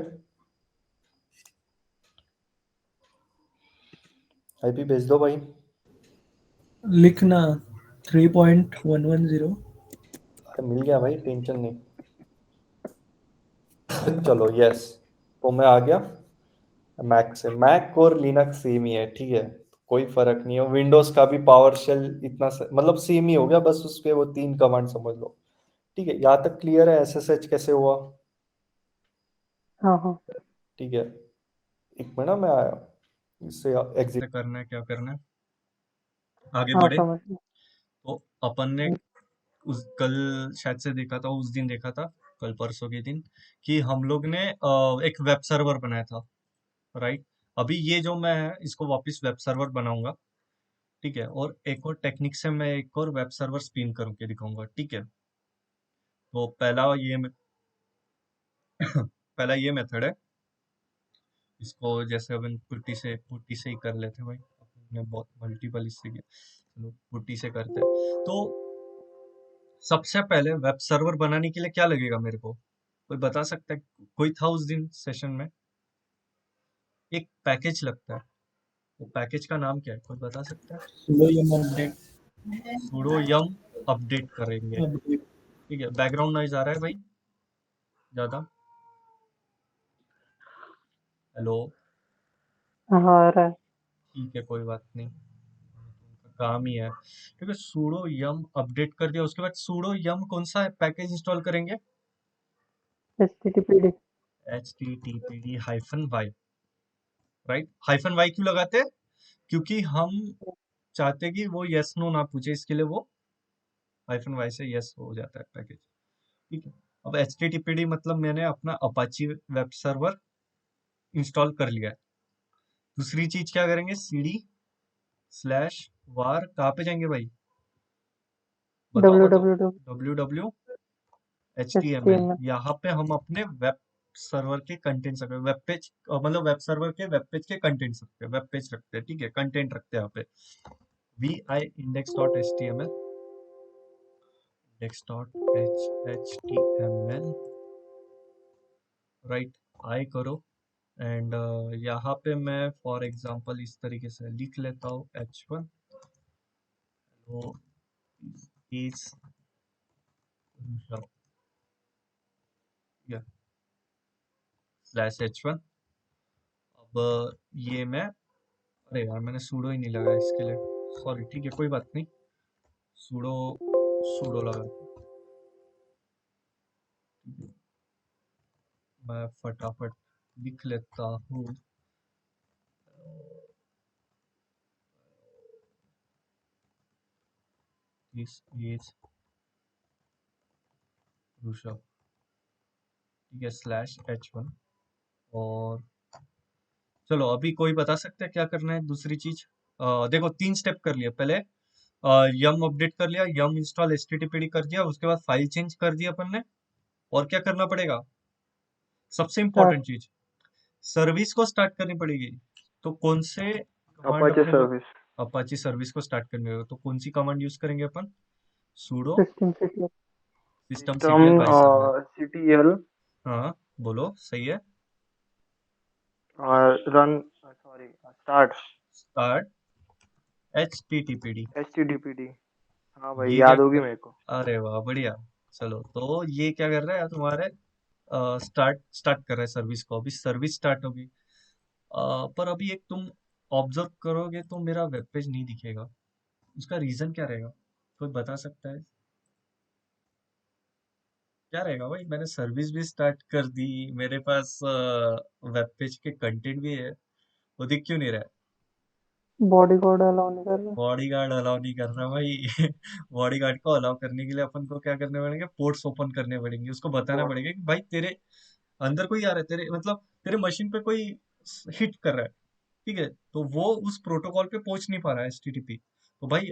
आईपी भेज दो भाई। लिखना 3.110। मिल गया भाई, टेंशन नहीं। चलो यस, तो मैं आ गया मैक से। मैक और लिनक्स सेम ही है, ठीक है, कोई फर्क नहीं है। विंडोज का भी पावर शेल इतना मतलब सेम ही हो गया, बस उस पे वो 3 कमांड समझ लो। ठीक है, यहाँ तक क्लियर है SSH कैसे हुआ। हाँ हाँ ठीक है, एक मिनट मैं आया, इससे एग्जिट। कैसे करना है, क्या करना है, आगे हाँ, बढ़े। समझ गई। तो अपन ने उस कल शायद से देखा था, उस दिन देखा था, कल परसों के दिन, कि हम लोग ने एक वेब सर्वर बनाया था, राइट। अभी ये जो मैं है इसको वापस वेब सर्वर बनाऊंगा, ठीक है, और एक और टेक्निक से मैं एक और वेब सर्वर स्पिन करके दिखाऊंगा, ठीक है। तो पहला ये मेथड है, इसको जैसे अपन पुट्टी से ही कर लेते हैं भाई, अपने बहुत मल्टीपल इससे किया, चलो पुट्टी से करते हैं। तो सबसे पहले वेब सर्वर बनाने के लिए क्या लगेगा मेरे को, कोई बता सकता है? कोई था उस दिन सेशन में? एक पैकेज लगता है, वो पैकेज का नाम क्या है, कोई बता सकता है? sudo yum update sudo yum update करेंगे, update ठीक है। बैकग्राउंड नॉइज आ रहा है भाई ज्यादा? हेलो? हाँ आ रहा है। ठीक है, कोई बात नहीं, उनका काम ही है, ठीक है। sudo yum अपडेट कर दिया, उसके बाद sudo yum कौन सा पैकेज इंस्टॉल करेंगे? httpd। httpd-y, right. -y क्यों लगाते हैं? क्योंकि हम चाहते हैं कि वो यस नो ना पूछे, इसके लिए वो -y से यस हो जाता है पैकेज, ठीक है। अब httpd मतलब मैंने अपना अपाची वेब सर्वर इंस्टॉल कर लिया है। दूसरी चीज क्या करेंगे, cd/var, कहाँ पे जाएंगे भाई, बताओ बताओ। www www HTML, html। यहाँ पे हम अपने वेब सर्वर के कंटेंट रखते हैं, वेब पेज मतलब वेब सर्वर के वेब पेज के कंटेंट्स रखते हैं, वेब पेज रखते हैं, ठीक है, कंटेंट रखते हैं यहाँ पे। vi index.html, index.html, राइट, आई करो। एंड यहाँ पे मैं फॉर एग्जांपल इस तरीके से लिख लेता हूँ h1, तो इज /h1। अब ये मैं, अरे यार मैंने सूडो ही नहीं लगाया इसके लिए, सॉरी, ठीक है कोई बात नहीं, सूडो सूडो लगा, ठीक है। मैं फटाफट लिख लेता हूँ, दिस इज ऋषभ, ठीक है, /h1। और चलो अभी कोई बता सकता है क्या करना है दूसरी चीज? देखो 3 स्टेप कर लिया पहले, यम अपडेट कर लिया, यम इंस्टॉल एचटीटीपीडी कर दिया, उसके बाद फाइल चेंज कर दिया अपन ने। और क्या करना पड़ेगा, सबसे स्टार्ट। इंपॉर्टेंट चीज, सर्विस को स्टार्ट करनी पड़ेगी। तो कौन से कमांड अपाचे अपने को, सर्विस। अपाची सर्विस को स्टार्ट करनी होगी, तो कौन सी कमांड यूज करेंगे अपन? sudo system ctl। systemctl system by server। ctl हाँ, बोलो सही है। Run, sorry, start start httpd, httpd। हाँ भाई, ये क्या याद होगी कर, मेरे को। अरे वाह बढ़िया। चलो तो ये क्या कर रहा है तुम्हारे, स्टार्ट स्टार्ट कर रहा है सर्विस को, अभी सर्विस स्टार्ट होगी। पर अभी एक तुम ऑब्जर्व करोगे तो मेरा वेब पेज नहीं दिखेगा, उसका रीजन क्या रहेगा, कोई बता सकता है? क्या रहेगा भाई, मैंने सर्विस भी स्टार्ट कर दी, मेरे पास वेब पेज के कंटेंट भी है, वो दिख क्यों नहीं रहा है? बॉडी कोड अलाउ नहीं कर रहा। बॉडी गार्ड अलाउ नहीं कर रहा भाई। बॉडी गार्ड को अलाउ करने के लिए अपन को क्या करने पड़ेंगे, पोर्ट्स ओपन करने पड़ेंगे, उसको बताना पोर्ट। पड़ेगा कि भाई तेरे अंदर कोई आ रहा है, तेरे मतलब तेरे मशीन पे कोई हिट कर रहा है, ठीक है, तो वो उस प्रोटोकॉल पे पहुंच नहीं पा रहा है एचटीटीपी, तो भाई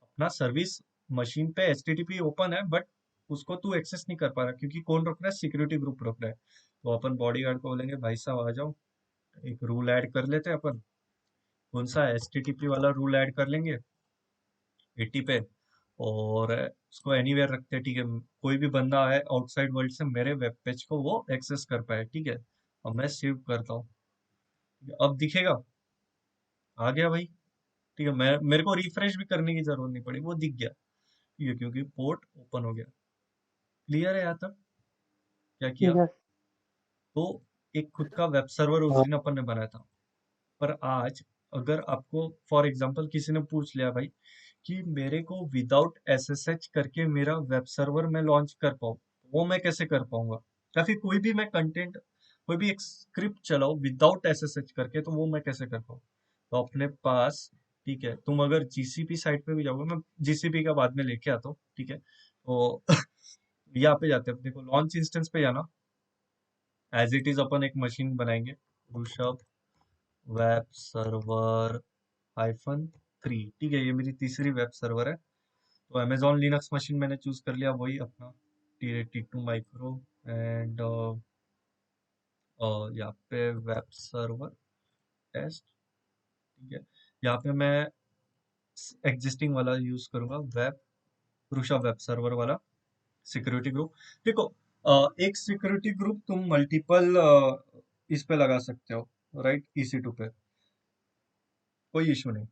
अपना सर्विस मशीन पे एचटीटीपी ओपन है, बट उसको तू एक्सेस नहीं कर पा रहा, क्योंकि कौन रोक रहा है, सिक्योरिटी ग्रुप रोक रहा है। तो अपन बॉडी गार्ड को बोलेंगे भाई साहब आ जाओ, एक रूल ऐड कर लेते हैं अपन, कौन सा एचटीटीपी वाला रूल ऐड कर लेंगे 80 पे, और उसको एनीवेयर रखते हैं, ठीक है, कोई भी बंदा आए आउटसाइड वर्ल्ड से मेरे वेब पेज को वो एक्सेस कर पाए, ठीक है। अब मैं सेव करता हूँ, ठीक है, अब दिखेगा, आ गया भाई, ठीक है, मैं मेरे को रिफ्रेश भी करने की जरूरत नहीं पड़ी, वो दिख गया, ठीक है, क्योंकि पोर्ट ओपन हो गया। क्लियर है यहाँ तक? क्या किया, यस। तो एक खुद का वेब सर्वर उस हाँ दिन अपन ने बनाया था। पर आज अगर आपको फॉर एग्जांपल किसी ने पूछ लिया भाई कि मेरे को विदाउट एसएसएच करके मेरा वेब सर्वर मैं लॉन्च कर पाऊँ, वो मैं कैसे कर पाऊंगा? या फिर कोई भी मैं कंटेंट, कोई भी एक स्क्रिप्ट चलाऊं विदाउट एसएसएच करके, तो वो मैं कैसे कर पाऊँ? तो अपने पास, ठीक है, तुम अगर जीसीपी साइट पे भी जाओगे, मैं जीसीपी का बाद में लेके आता हूँ, ठीक है, तो यहाँ पे जाते हैं, देखो लॉन्च इंस्टेंस पे जाना, एज इट इज अपन एक मशीन बनाएंगे, ऋषभ वेब सर्वर -3। ठीक है, ये मेरी तीसरी वेब सर्वर है। तो अमेजोन लिनक्स मशीन मैंने चूज कर लिया, वही अपना T82 माइक्रो। एंड यहाँ पे वेब सर्वर टेस्ट। ठीक है, यहाँ पे मैं एग्जिस्टिंग वाला यूज करूंगा, वेब रुषा वेब सर्वर वाला सिक्योरिटी ग्रुप। देखो, एक सिक्योरिटी ग्रुप तुम मल्टीपल इस पे लगा सकते हो, राइट, EC2 पे, कोई इशू नहीं।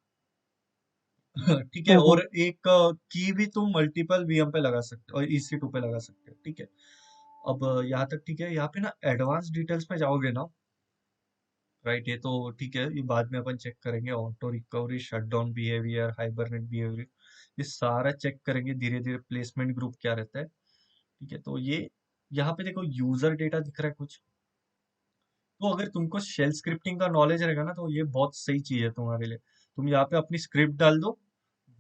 ठीक है, और एक की भी तुम मल्टीपल VM पे लगा सकते हो और EC2 पे लगा सकते हो। ठीक है, अब यहाँ तक ठीक है। यहाँ पे ना एडवांस डिटेल्स में जाओगे ना, राइट, ये तो ठीक है, ये बाद में अपन चेक करेंगे। Auto recovery, shutdown behaviour, hibernate behaviour, ये सारा चेक करेंगे धीरे धीरे। प्लेसमेंट ग्रुप क्या रहता है, ठीक है। तो ये यहाँ पे देखो, यूजर डेटा दिख रहा है कुछ। तो अगर तुमको शेल स्क्रिप्टिंग का नॉलेज रहेगा ना, तो ये बहुत सही चीज है तुम्हारे लिए। तुम यहाँ पे अपनी स्क्रिप्ट डाल दो,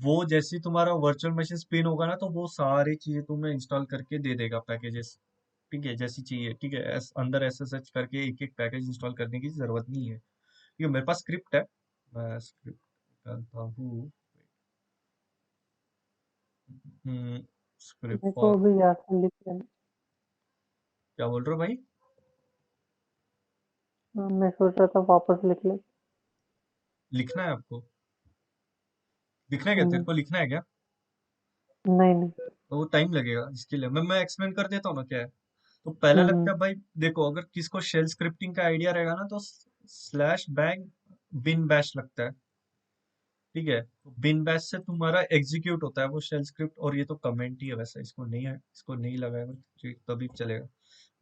वो जैसे ही तुम्हारा वर्चुअल मशीन स्पिन होगा ना, तो वो सारी चीजें तुम्हें इंस्टॉल करके दे देगा, पैकेजेस। ठीक है, जैसी चाहिए। ठीक है, अंदर SSH करके एक एक पैकेज इंस्टॉल करने की जरूरत नहीं है। ठीक है, मेरे पास स्क्रिप्ट है, मैं स्क्रिप्ट डालता हूँ। स्क्रिप्ट मेरे को फॉर, अभी यहाँ से लिख लेना। क्या बोल रहे हो भाई? मैं सोच रहा था वापस लिख ले। लिखना है आपको? लिखना है क्या, तेरे हम्म, को लिखना है क्या? नहीं नहीं। तो वो टाइम लगेगा, इसके लिए मैं एक्सप्लेन कर देता हूँ ना क्या है। तो पहला लगता हम्म, है भाई, देखो, अगर किसको शेल स्क्रिप्टिंग का आइडिया रहेगा ना, तो स्लैश बैंग बिन बैश लगता है। ठीक है, तो बिन बैश से तुम्हारा एग्जीक्यूट होता है वो शेल स्क्रिप्ट। और ये तो कमेंट ही है वैसे, इसको नहीं है, इसको नहीं लगाएगा तभी चलेगा।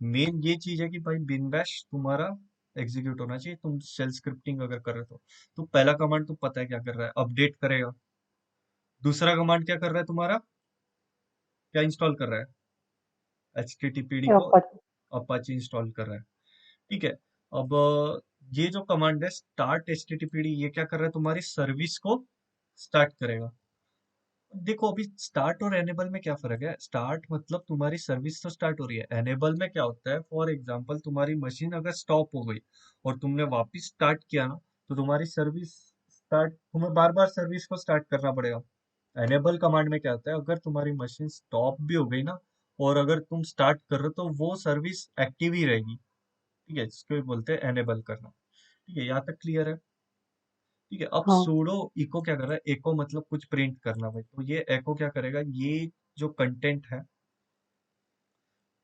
मेन ये चीज है कि भाई बिन बैश तुम्हारा एग्जीक्यूट होना चाहिए, तुम शेल स्क्रिप्टिंग अगर कर रहे हो तो पहला कमांड तो पता है क्या कर रहा है, अपडेट करेगा। दूसरा कमांड क्या कर रहा है तुम्हारा, क्या इंस्टॉल कर रहा है, HTTPD ये को अपाचे। अपाची इंस्टॉल कर रहा है। ठीक है, अब ये जो कमांड है स्टार्ट HTTPD, ये क्या कर रहा है, तुम्हारी सर्विस को स्टार्ट करेगा। देखो, अभी स्टार्ट और एनेबल में क्या फर्क है। स्टार्ट मतलब तुम्हारी सर्विस तो स्टार्ट हो रही है। एनेबल में क्या होता है, फॉर एग्जांपल तुम्हारी मशीन अगर स्टॉप हो गई और तुमने वापस स्टार्ट किया ना, तो तुम्हारी सर्विस स्टार्ट, तुम्हें बार बार सर्विस को स्टार्ट करना पड़ेगा। एनेबल कमांड में क्या होता है, अगर तुम्हारी मशीन स्टॉप भी हो गई ना, और अगर तुम स्टार्ट कर रहे हो, तो वो सर्विस एक्टिव ही रहेगी। ठीक है, जिसको बोलते हैं एनेबल करना। ठीक है, यहाँ तक क्लियर है? ठीक है, अब हाँ सूडो इको क्या कर रहा है, एको मतलब कुछ प्रिंट करना भाई। तो ये एको क्या करेगा, ये जो कंटेंट है,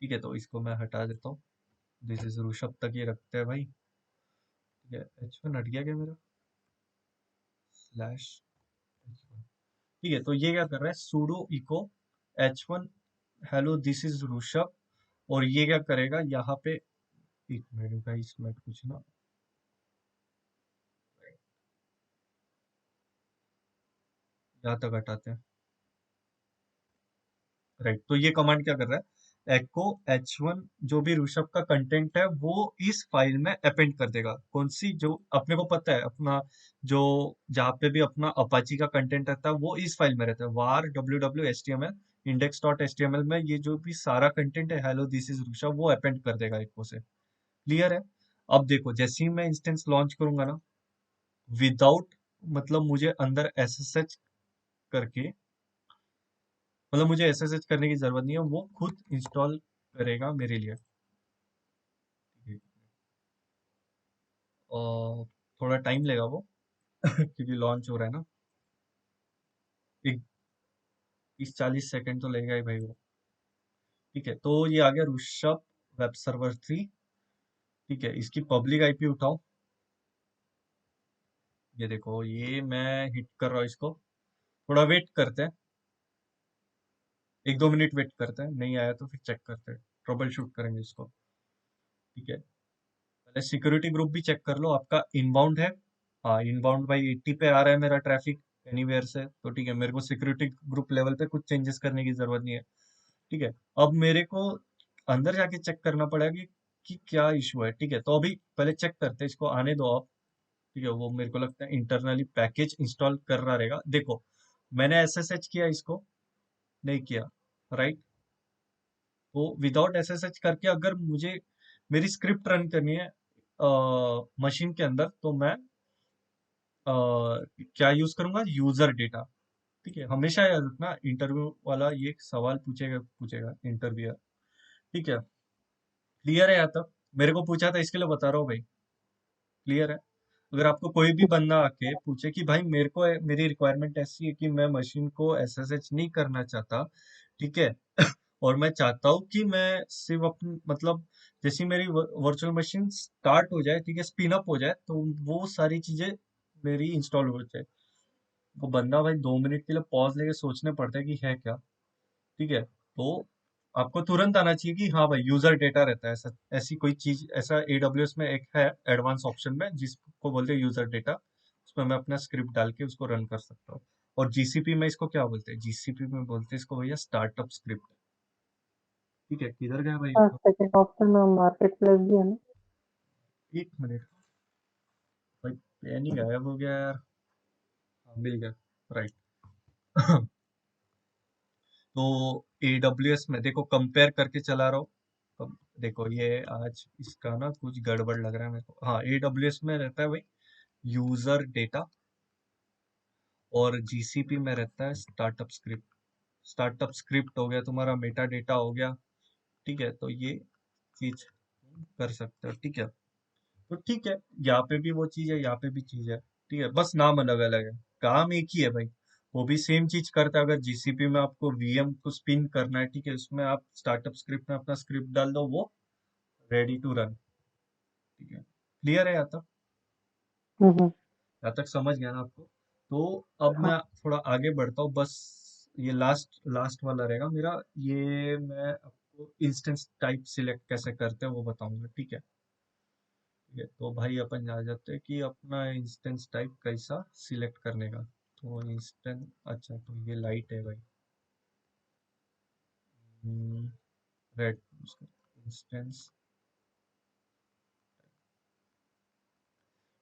ठीक है, तो इसको मैं हटा देता हूँ। दिस इज ऋषभ तक ये रखते हैं भाई। ठीक है, H1 हट गया क्या मेरा, स्लैश H1। ठीक है, तो ये क्या कर रहा है, sudo echo H1 hello this is Rishabh. और ये क्या करेगा यहाँ पे, एक मिनट का इसमें कुछ ना, यहाँ तक हटाते हैं। राइट, तो ये कमांड क्या कर रहा है, एको H1 जो भी ऋषभ का कंटेंट है वो इस फाइल में अपेंड कर देगा। कौन सी, जो अपने को पता है अपना, जो जहाँ पे भी अपना अपाची का कंटेंट रहता है वो इस फाइल में रहता है, var www.html index.html में ये जो भी सारा कंटेंट है हेलो दिस इज ऋषभ, वो अपेंड कर देगा एको से। क्लियर है? अब देखो, जैसे ही मैं इंस्टेंस लॉन्च करूंगा ना, विदाउट, मतलब मुझे अंदर SSH करके, मतलब मुझे SSH करने की जरूरत नहीं है, वो खुद इंस्टॉल करेगा मेरे लिए। ठीक है, और थोड़ा टाइम लेगा वो क्योंकि लॉन्च हो रहा है ना, एक 30-40 सेकंड तो लगेगा ही भाई वो। ठीक है, तो ये आ गया ऋषभ वेब सर्वर 3। ठीक है, इसकी पब्लिक IP उठाओ। ये देखो, ये मैं हिट कर रहा हूँ इसको। थोड़ा वेट करते हैं, 1-2 मिनट वेट करते हैं, नहीं आया तो फिर चेक करते हैं, ट्रबल शूट करेंगे इसको। ठीक है, पहले सिक्योरिटी ग्रुप भी चेक कर लो, आपका इनबाउंड है। हाँ, इनबाउंड भाई 80 पे आ रहा है मेरा ट्रैफिक एनीवेयर से, तो ठीक है, मेरे को सिक्योरिटी ग्रुप लेवल पे कुछ चेंजेस करने की जरूरत नहीं है। ठीक है, अब मेरे को अंदर जाके चेक करना पड़ेगा कि क्या इशू है। ठीक है, तो अभी पहले चेक करते हैं, इसको आने दो आप। ठीक है, वो मेरे को लगता है इंटरनली पैकेज इंस्टॉल कर रहा रहेगा। देखो, मैंने SSH किया, इसको नहीं किया, राइट। तो विदाउट SSH करके अगर मुझे मेरी स्क्रिप्ट रन करनी है मशीन के अंदर, तो मैं क्या यूज करूंगा, यूजर डेटा। ठीक है, हमेशा याद रखना, इंटरव्यू वाला ये सवाल पूछेगा पूछेगा इंटरव्यूअर। ठीक है, क्लियर है यहाँ तक? मेरे को पूछा था इसके लिए बता रहा हूँ भाई, क्लियर है? अगर आपको कोई भी बंदा आके पूछे कि भाई मेरे को मेरी रिक्वायरमेंट ऐसी है कि मैं मशीन को एसएसएच नहीं करना चाहता, ठीक है, और मैं चाहता हूँ कि मैं सिर्फ अपनी मतलब जैसी मेरी वर्चुअल मशीन स्टार्ट हो जाए, ठीक है, स्पिन अप हो जाए, तो वो सारी चीजें मेरी इंस्टॉल हो जाए। वो बंदा भाई 2 मिनट के लिए पॉज लेके सोचने पड़ता है कि है क्या। ठीक है, तो आपको तुरंत आना चाहिए कि हाँ भाई यूजर डेटा रहता है, ऐसा ऐसी कोई चीज, ऐसा एडब्ल्यूएस में एक है एडवांस ऑप्शन में जिसको बोलते हैं यूजर डेटा। उसमें मैं अपना स्क्रिप्ट डाल के उसको रन कर सकता हूँ। और जीसीपी में इसको क्या बोलते हैं, जीसीपी में बोलते हैं इसको भैया स्टार्टअप स्क्रिप्ट। ठीक है, किधर गया भाई हाँ, इसको? सेकंड ऑप्शन मार्केट प्लेस भी है ना। 1 मिनट भाई, पेन ही गायब हो गया यार। हाँ, मिल गया, राइट। तो एडब्ल्यूएस में देखो कंपेयर करके चला रहा हूँ। देखो ये आज इसका ना कुछ गड़बड़ लग रहा है मेरे को। हाँ, एडब्ल्यूएस में रहता है भाई यूजर डेटा, और जीसीपी में रहता है स्टार्टअप स्क्रिप्ट। स्टार्टअप स्क्रिप्ट हो गया तुम्हारा, मेटा डेटा हो गया। ठीक है, तो ये चीज कर सकते हो। ठीक है, तो ठीक है, यहाँ पे भी वो चीज है, यहाँ पे भी चीज है। ठीक है, बस नाम अलग अलग है, काम एक ही है भाई। वो भी सेम चीज करता है। अगर जीसीपी में आपको वीएम को स्पिन करना है, ठीक है, उसमें आप स्टार्टअप स्क्रिप्ट में अपना स्क्रिप्ट डाल दो, वो रेडी टू रन। ठीक है, क्लियर है यहाँ तक? हम्म। यहाँ तक समझ गया ना आपको? तो अब हाँ। मैं थोड़ा आगे बढ़ता हूँ, बस ये लास्ट लास्ट वाला रहेगा मेरा। ये मैं आपको इंस्टेंस टाइप सिलेक्ट कैसे करते हैं वो बताऊंगा। ठीक है, ठीक है, तो भाई अपन आ जाते हैं कि अपना इंस्टेंस टाइप कैसा सिलेक्ट करने का। तो इंस्टेंस, अच्छा तो ये लाइट है भाई, रेड, इंस्टेंस।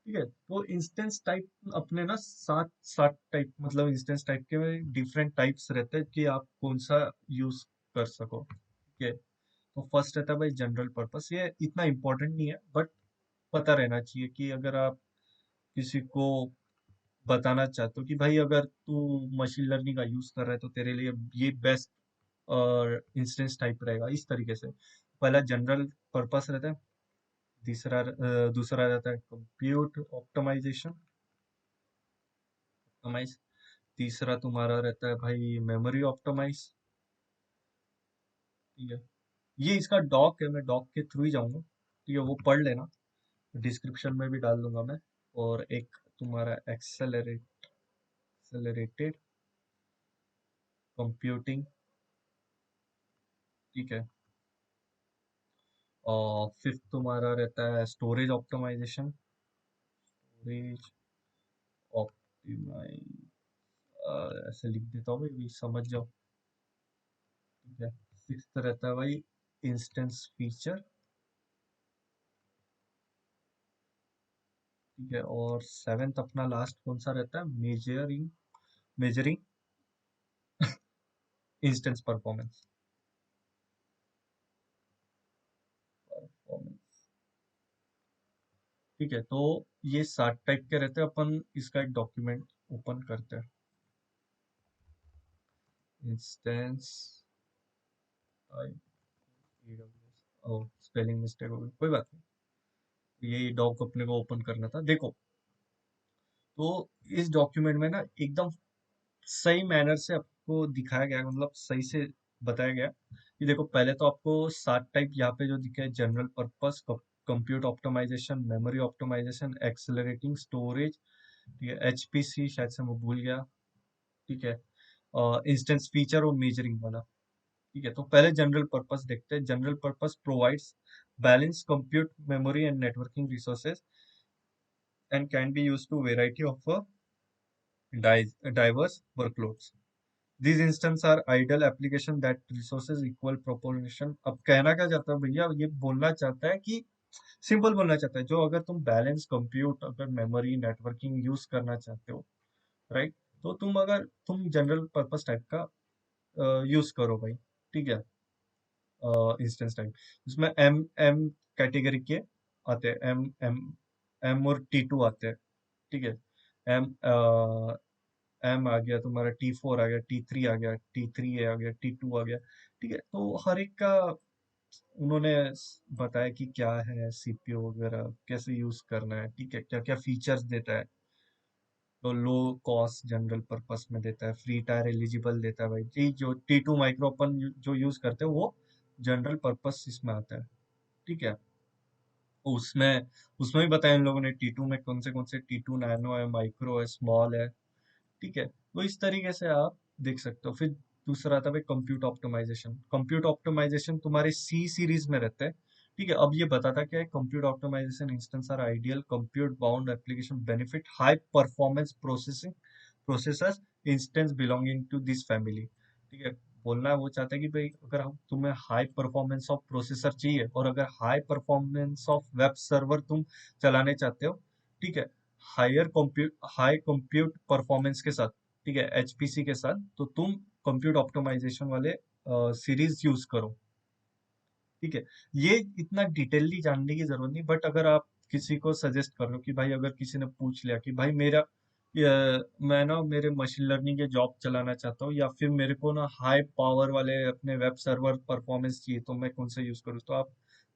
ठीक है, तो इंस्टेंस टाइप अपने ना सात सात टाइप, मतलब इंस्टेंस टाइप के डिफरेंट टाइप्स रहते हैं कि आप कौन सा यूज कर सको। ठीक है, तो फर्स्ट रहता है भाई जनरल पर्पस। ये इतना इम्पोर्टेंट नहीं है, बट पता रहना चाहिए कि अगर आप किसी को बताना चाहते हो कि भाई अगर तू मशीन लर्निंग का यूज कर रहा है तो तेरे लिए ये बेस्ट और इंस्टेंस टाइप रहेगा, इस तरीके से। पहला जनरल पर्पस रहता है, दूसरा रहता है कंप्यूट ऑप्टिमाइजेशन, ऑप्टिमाइज। तीसरा तुम्हारा रहता है भाई मेमोरी ऑप्टिमाइज। ठीक है, ये इसका डॉक है, मैं डॉक के थ्रू ही जाऊंगा। ठीक है, वो पढ़ लेना, डिस्क्रिप्शन में भी डाल दूंगा मैं। और एक तुम्हारा एक्सेलरेटेड कंप्यूटिंग। ठीक है, और फिफ्थ तुम्हारा रहता है स्टोरेज ऑप्टिमाइजेशन, स्टोरेज ऑप्टिमाइज, ऐसे लिख देता हूँ भाई समझ जाओ। ठीक है, सिक्स्थ रहता है भाई इंस्टेंस फीचर। ठीक है, और सेवेंथ अपना लास्ट कौन सा रहता है, measuring, measuring instance performance, performance. ठीक है, तो ये 7 टाइप के रहते हैं। अपन इसका एक डॉक्यूमेंट ओपन करते हैं, इंस्टेंस टाइप AWS। ओ, स्पेलिंग मिस्टेक हो गई, कोई बात नहीं। ये डॉक अपने को ओपन करना था। देखो, तो इस डॉक्यूमेंट में ना एकदम सही मैनर से आपको दिखाया गया है, मतलब सही से बताया गया कि देखो, पहले तो आपको 7 टाइप यहाँ पे जो दिखे, general purpose, compute optimization, memory optimization, accelerating storage, ठीक है, एचपीसी शायद से मैं भूल गया। ठीक है, इंस्टेंस फीचर और मेजरिंग वाला। ठीक है, तो पहले जनरल पर्पस देखते हैं। General purpose provides balance compute memory and networking resources and can be use to variety of diverse workloads. These instances are idle application that resources equal proportion। अब कहना क्या चाहता है भैया, ये बोलना चाहता है कि सिंपल बोलना चाहता है, जो अगर तुम बैलेंस कंप्यूट, अगर मेमोरी नेटवर्किंग यूज करना चाहते हो, राइट, तो तुम जनरल पर्पस टाइप का यूज करो भाई। ठीक है, इंस्टेंस टाइप इसमें एम एम कैटेगरी के आते हैं, एम एम एम और T2 आते हैं। ठीक है, एम एम आ गया तुम्हारा, T4 आ गया, T3 आ गया, T3 आ गया, T2 आ गया। ठीक है, तो हर एक का उन्होंने बताया कि क्या है सीपीयू वगैरह, कैसे यूज करना है, ठीक है, क्या क्या फीचर्स देता है। तो लो कॉस्ट जनरल पर्पस में देता है, फ्री टायर एलिजिबल देता है भाई जी। जो T2 माइक्रो अपन जो यूज करते हैं वो जनरल पर्पस इसमें आता है। ठीक है, तो उसमें उसमें भी बताया इन लोगों ने T2 में कौन से T2 नैनो है, माइक्रो है, स्मॉल है। ठीक है, तो इस तरीके से आप देख सकते हो। फिर दूसरा आता है कंप्यूट ऑप्टिमाइजेशन। कंप्यूट ऑप्टिमाइजेशन तुम्हारे सी सीरीज में रहते हैं। ठीक है, अब ये बताता क्या है, compute optimization instance are ideal compute bound application benefit high performance processing processors instance belonging to this family. ठीक है, बोलना वो चाहता है कि भाई अगर हम तुम्हें हाई परफॉर्मेंस ऑफ प्रोसेसर चाहिए और अगर high performance of web server तुम चलाने चाहते हो, ठीक है, हाई कंप्यूट परफॉर्मेंस के साथ, ठीक है, एचपीसी के साथ, तो तुम कंप्यूट ऑप्टिमाइजेशन वाले सीरीज यूज करो। ठीक है, ये इतना डिटेलली जानने की जरूरत नहीं, बट अगर आप किसी को सजेस्ट कर रहे हो कि भाई अगर किसी ने पूछ लिया कि भाई मैं ना मेरे मशीन लर्निंग के जॉब चलाना चाहता हूँ या फिर मेरे को ना हाई पावर वाले अपने वेब सर्वर परफॉर्मेंस चाहिए, तो मैं कौन सा यूज करूँ, तो आप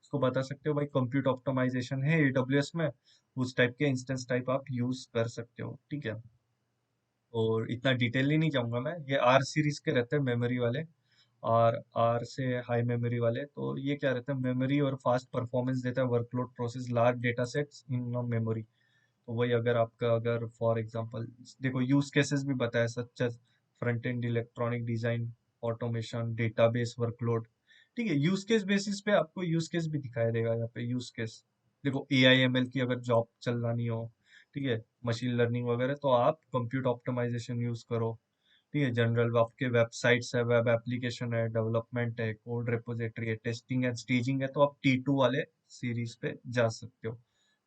उसको बता सकते हो भाई कंप्यूट ऑप्टिमाइजेशन है एडब्ल्यूएस में, उस टाइप के इंस्टेंस टाइप आप यूज कर सकते हो। ठीक है, और इतना डिटेलली नहीं जाऊंगा मैं। ये आर सीरीज के रहते हैं मेमोरी वाले, और आर से हाई मेमोरी वाले। तो ये क्या रहता है, मेमोरी और फास्ट परफॉर्मेंस देता है, workload process large data sets in memory. तो वही अगर आपका अगर फॉर एग्जांपल देखो यूज केसेस भी बताया, such as front end electronic design, automation, database workload. ठीक है, यूज केस बेसिस पे आपको यूज केस भी दिखाई देगा यहाँ पे। यूज केस देखो AIML की अगर जॉब चलानी हो, ठीक है, मशीन लर्निंग वगैरह, तो आप कंप्यूट ऑप्टिमाइजेशन यूज करो। ठीक है, जनरल आपके वेबसाइट्स है, वेब एप्लीकेशन है, डेवलपमेंट है, कोड रिपोजिटरी है, टेस्टिंग एंड स्टेजिंग है, तो आप T2 वाले सीरीज पे जा सकते हो।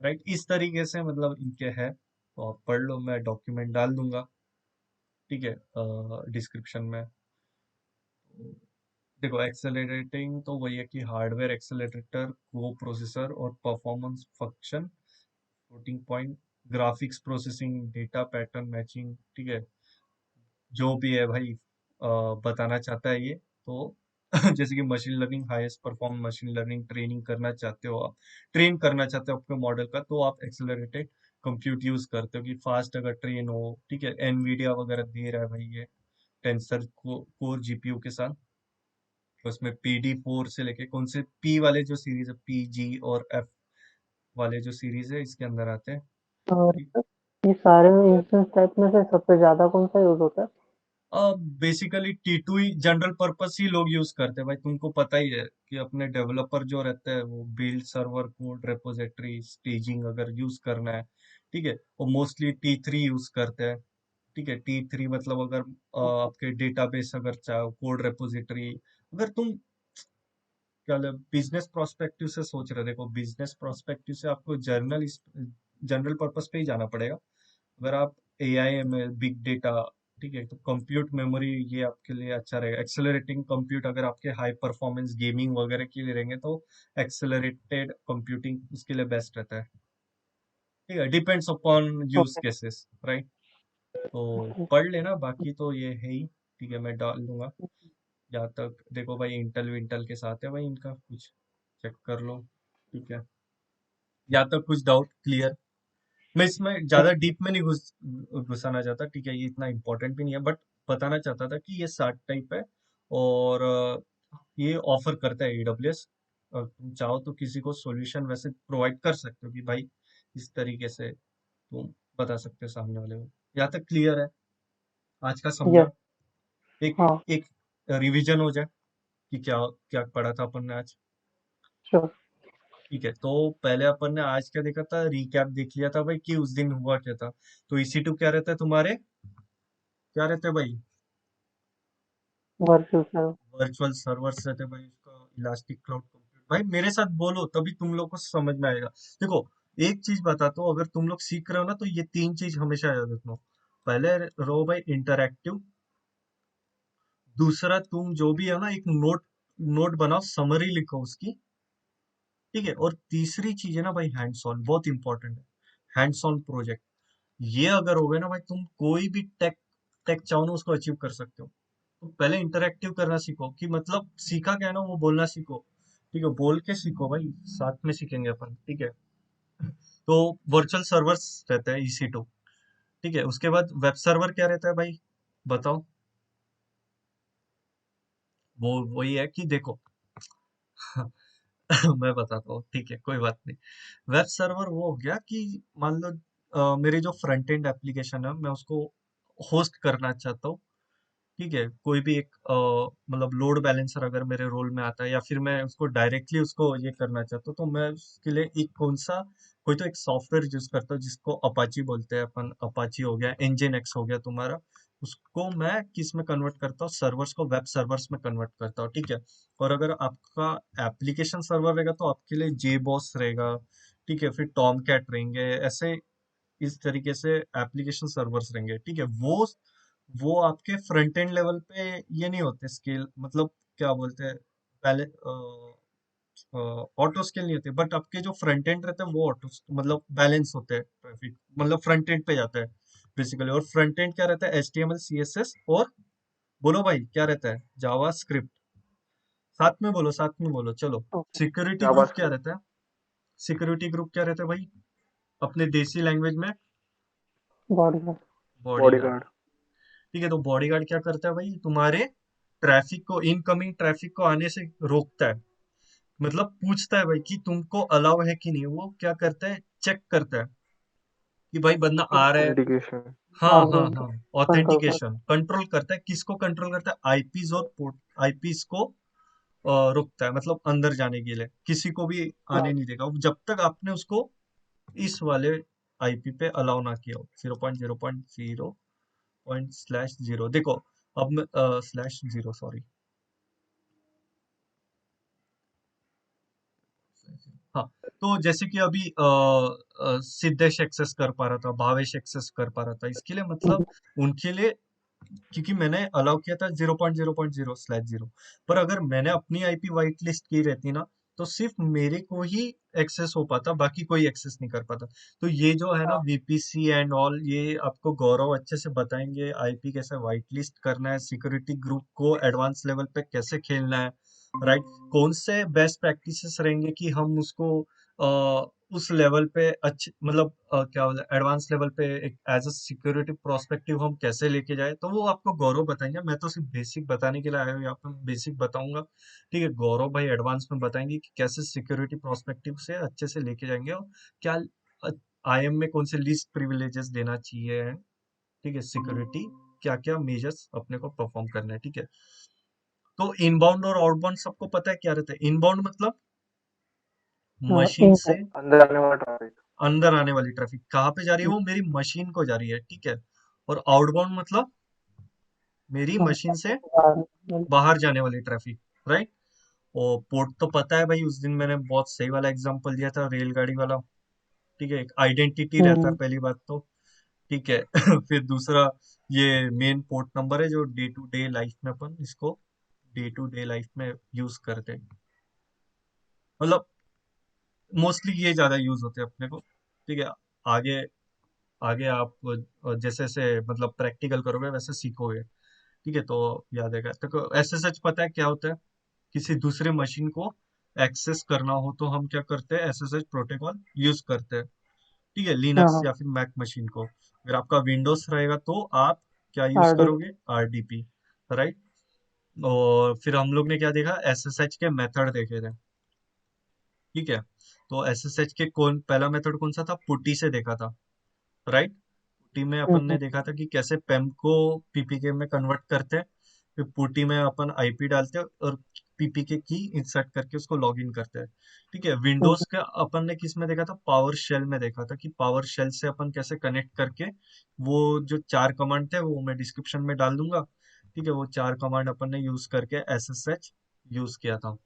राइट, इस तरीके से मतलब इनके है, तो आप पढ़ लो, मैं डॉक्यूमेंट डाल दूंगा। ठीक है, डिस्क्रिप्शन में। देखो एक्सेलरेटिंग तो वही है कि हार्डवेयर एक्सेलरेटर, को प्रोसेसर और performance function, floating point, graphics processing, data pattern matching. ठीक है, जो भी है भाई बताना चाहता है ये। तो जैसे कि machine learning, highest perform machine learning training करना चाहते हो आप, ट्रेन करना चाहते हो आपके मॉडल का, तो आप एक्सेलरेटेड कंप्यूट यूज करते हो कि फास्ट अगर ट्रेन हो। ठीक है, एनवीडिया वगैरह दे रहा है भाई ये टेंसर कोर जीपीयू के साथ। तो उसमें PD4 से लेके कौन से पी वाले जो सीरीज है, PG और F वाले जो सीरीज है इसके अंदर आते हैं। और ये सारे इंस्टेंस टाइप में से सबसे ज्यादा कौन सा यूज होता है? बेसिकली T2 ही जनरल पर्पस ही लोग यूज करते हैं भाई। तुमको पता ही है कि अपने डेवलपर जो रहते हैं वो build server, code repository, staging अगर यूज करना है, ठीक है, वो मोस्टली T3 यूज करते हैं। ठीक है, T3 मतलब अगर आपके डेटाबेस अगर चाहो, कोड रेपोजिटरी, अगर तुम क्या बिजनेस प्रोस्पेक्टिव से सोच रहे हो, देखो बिजनेस प्रोस्पेक्टिव से आपको जनरल पर्पस पे ही जाना पड़ेगा। अगर आप AIML, बिग डेटा, ठीक है, तो कंप्यूट मेमोरी ये आपके लिए अच्छा रहेगा। एक्सेलरेटिंग कंप्यूट अगर आपके हाई परफॉर्मेंस गेमिंग वगैरह के लिए रहेंगे, तो एक्सेलरेटेड कंप्यूटिंग उसके लिए बेस्ट रहता है। ठीक है, depends upon use okay. Cases, right. तो पढ़ लेना, बाकी तो ये है ही। ठीक है, मैं डाल दूंगा। जहाँ तक देखो भाई इंटेल विंटेल के साथ है भाई, इनका कुछ चेक कर लो। ठीक है, यहाँ तक कुछ डाउट क्लियर? मैं इसमें ज्यादा डीप में नहीं घुसाना चाहता। ठीक है, ये इतना इम्पोर्टेंट भी नहीं है, बट बताना चाहता था कि ये 60 टाइप है, और ये ऑफर करता है AWS। और तुम चाहो तो किसी को सॉल्यूशन वैसे प्रोवाइड कर सकते हो कि भाई इस तरीके से तुम बता सकते हो सामने वाले को। यहाँ तक क्लियर है? आज का यस। समझा? एक हाँ। एक रिवीजन हो जाए कि क्या क्या पढ़ा था अपन ने आज। श्योर। ठीक है, तो पहले अपन ने आज क्या देखा था, रिकैप देख लिया था भाई कि उस दिन हुआ क्या था। तो EC2 क्या रहता है तुम्हारे, क्या रहते हैं भाई, वर्चुअल सर्वर। वर्चुअल सर्वर्स रहते हैं भाई, उसका इलास्टिक क्लाउड कंप्यूट। भाई मेरे साथ बोलो तभी तुम लोग को समझ में आएगा। देखो एक चीज बताता हूँ, अगर तुम लोग सीख रहे हो ना, तो ये तीन चीज हमेशा याद रखना। पहले रहो भाई इंटरैक्टिव। दूसरा, तुम जो भी है ना एक नोट नोट बनाओ, समरी लिखो उसकी। ठीक है, और तीसरी चीज है ना भाई हैंड्स ऑन, बहुत इंपॉर्टेंट है, हैंड्स ऑन प्रोजेक्ट। ये अगर हो गए ना भाई, तुम कोई भी टेक टेक चाहो ना उसको अचीव कर सकते हो। तो पहले इंटरेक्टिव करना सीखो, कि मतलब सीखा क्या है ना, वो बोलना सीखो। ठीक है, बोल के सीखो भाई, साथ में सीखेंगे अपन। ठीक है, तो वर्चुअल सर्वर्स रहता है EC2। ठीक है, उसके बाद वेब सर्वर क्या रहता है भाई, बताओ। वो वही है कि देखो मैं बताता हूँ, ठीक है, कोई बात नहीं। वेब सर्वर वो हो गया कि मान लो मेरी जो फ्रंट एंड एप्लीकेशन है, मैं उसको होस्ट करना चाहता हूँ। ठीक है, कोई भी एक मतलब लोड बैलेंसर अगर मेरे रोल में आता है, या फिर मैं उसको डायरेक्टली उसको ये करना चाहता हूँ, तो मैं उसके लिए एक कोई तो एक सॉफ्टवेयर यूज करता हूँ जिसको अपाची बोलते हैं अपन। अपाची हो गया, इंजन एक्स हो गया तुम्हारा। उसको मैं किस में कन्वर्ट करता हूँ, सर्वर्स को वेब सर्वर्स में कन्वर्ट करता हूँ। ठीक है, और अगर आपका एप्लीकेशन सर्वर रहेगा तो आपके लिए जेबॉस रहेगा। ठीक है, फिर टॉम कैट रहेंगे, ऐसे इस तरीके से एप्लीकेशन सर्वर्स रहेंगे। ठीक है, वो आपके फ्रंट एंड लेवल पे ये नहीं होते स्केल, मतलब क्या बोलते हैं, पहले ऑटो स्केल नहीं होते, बट आपके जो फ्रंट एंड रहते हैं वो ऑटो मतलब बैलेंस होते हैं ट्रैफिक, मतलब फ्रंट एंड पे जाता है बेसिकली। और फ्रंट एंड क्या रहता है, HTML CSS, और बोलो भाई क्या रहता है, जावा स्क्रिप्ट। साथ में बोलो, चलो। ओके। सिक्योरिटी ग्रुप क्या जावास्क्रिप्ट। रहता है? सिक्योरिटी ग्रुप क्या रहता है भाई, अपने देसी लैंग्वेज में? बॉडी का। बॉडीगार्ड। बॉडीगार्ड। ठीक है, तो बॉडीगार्ड क्या करता है भाई, तुम्हारे ट्रैफिक को, इनकमिंग ट्रैफिक को आने से रोकता है। मतलब पूछता है भाई कि तुमको अलाउ है कि नहीं, वो क्या करता है, चेक करता है कि भाई बंदा आ रहा है। ऑथेंटिकेशन। हाँ और हाँ भी हाँ, कंट्रोल कर। ऑथेंटिकेशन कंट्रोल करता है। किसको कंट्रोल करता है, आईपीज और पोर्ट, आईपीज को रोकता है, मतलब अंदर जाने के लिए किसी को भी आने हाँ। नहीं देगा जब तक आपने उसको इस वाले आईपी पे अलाउ ना किया हो। 0.0.0 देखो, अब मैं /0, सॉरी। हाँ, तो जैसे कि अभी सिद्धेश एक्सेस कर पा रहा था, भावेश एक्सेस कर पा रहा था, इसके लिए मतलब उनके लिए, क्योंकि मैंने अलाउ किया था 0.0.0/0। पर अगर मैंने अपनी आईपी वाइट लिस्ट की रहती ना, तो सिर्फ मेरे को ही एक्सेस हो पाता, बाकी कोई एक्सेस नहीं कर पाता। तो ये जो है ना VPC एंड ऑल, ये आपको गौरव अच्छे से बताएंगे, आईपी कैसे वाइट लिस्ट करना है, सिक्योरिटी ग्रुप को एडवांस लेवल पे कैसे खेलना है, राइट। कौन से बेस्ट प्रैक्टिसेस रहेंगे कि हम उसको उस लेवल पे अच्छे, मतलब क्या बोले, एडवांस लेवल पे एक एज अ सिक्योरिटी प्रोस्पेक्टिव हम कैसे लेके जाए, तो वो आपको गौरव बताएंगे। मैं तो सिर्फ बेसिक बताने के लिए आया हूँ यहाँ पे, बेसिक बताऊंगा। ठीक है, गौरव भाई एडवांस में बताएंगे कि कैसे सिक्योरिटी प्रोस्पेक्टिव से अच्छे से लेके जाएंगे, और क्या IAM में कौन से लीस्ट प्रिविलेजेस देना चाहिए। ठीक है, सिक्योरिटी क्या क्या मेजर्स अपने को परफॉर्म करना है। ठीक है, तो इनबाउंड और आउटबाउंड सबको पता है क्या रहता है। इनबाउंड मतलब मशीन इन से अंदर आने वाला ट्रैफिक। अंदर आने वाली ट्रैफिक कहाँ पे जा रही है, वो मेरी मशीन को जा रही है। ठीक है, और आउटबाउंड मतलब मेरी मशीन से बाहर जाने वाली ट्रैफिक, राइट। और पोर्ट तो पता है भाई, उस दिन मैंने बहुत सही वाला एग्जांपल दिया था, रेलगाड़ी वाला। ठीक है, एक आइडेंटिटी रहता है पहली बात तो। ठीक है फिर दूसरा, ये मेन पोर्ट नंबर है जो डे टू डे लाइफ में अपन इसको डे टू डे लाइफ में यूज करते हैं, मतलब मोस्टली ये ज्यादा यूज होते हैं अपने को। ठीक है, आगे आगे आप जैसे जैसे मतलब प्रैक्टिकल करोगे वैसे सीखोगे। ठीक है, तो याद है, तो SSH पता है क्या होता है? किसी दूसरे मशीन को एक्सेस करना हो तो हम क्या करते हैं, SSH प्रोटोकॉल यूज करते हैं। ठीक है, लिनक्स हाँ। या फिर मैक मशीन को। अगर आपका विंडोज रहेगा तो आप क्या यूज RD। करोगे, RDP, राइट। और फिर हम लोग ने क्या देखा, SSH के मेथड देखे थे। ठीक है, तो SSH के कौन पहला मेथड कौन सा था, पुटी से देखा था, राइट। पुटी में अपन ने देखा था कि कैसे पेम को पीपीके में कन्वर्ट करते हैं। फिर पुटी में अपन आईपी डालते हैं और पीपीके की इंसर्ट करके उसको लॉग इन करते हैं। ठीक है, विंडोज का अपन ने किस में देखा था, पावर शेल में देखा था कि पावर शेल से अपन कैसे कनेक्ट करके, वो जो 4 कमांड थे वो मैं डिस्क्रिप्शन में डाल दूंगा। ठीक है, वो 4 कमांड अपन ने यूज करके SSH यूज किया था,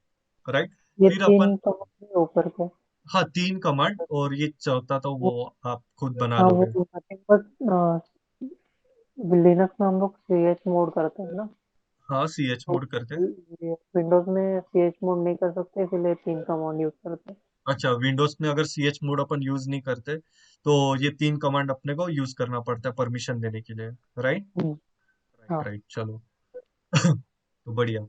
राइट। ये फिर अपन, 3 कमांड ऊपर के। हाँ 3 कमांड, और ये चौथा तो वो वो। आप खुद बना हाँ, वो लोगे। नथिंग बट लिनक्स में हम लोग CH मोड करते हैं ना। हाँ CH तो मोड करते हैं। विंडोज में CH मोड नहीं कर सकते, इसलिए 3 कमांड यूज करते हैं। अच्छा, विंडोज में अगर ch मोड अपन यूज नहीं करते तो ये 3 कमांड अपने को यूज करना पड़ता है परमिशन देने के लिए, राइट? हम्म, राइट हाँ। राइट, चलो। तो बढ़िया।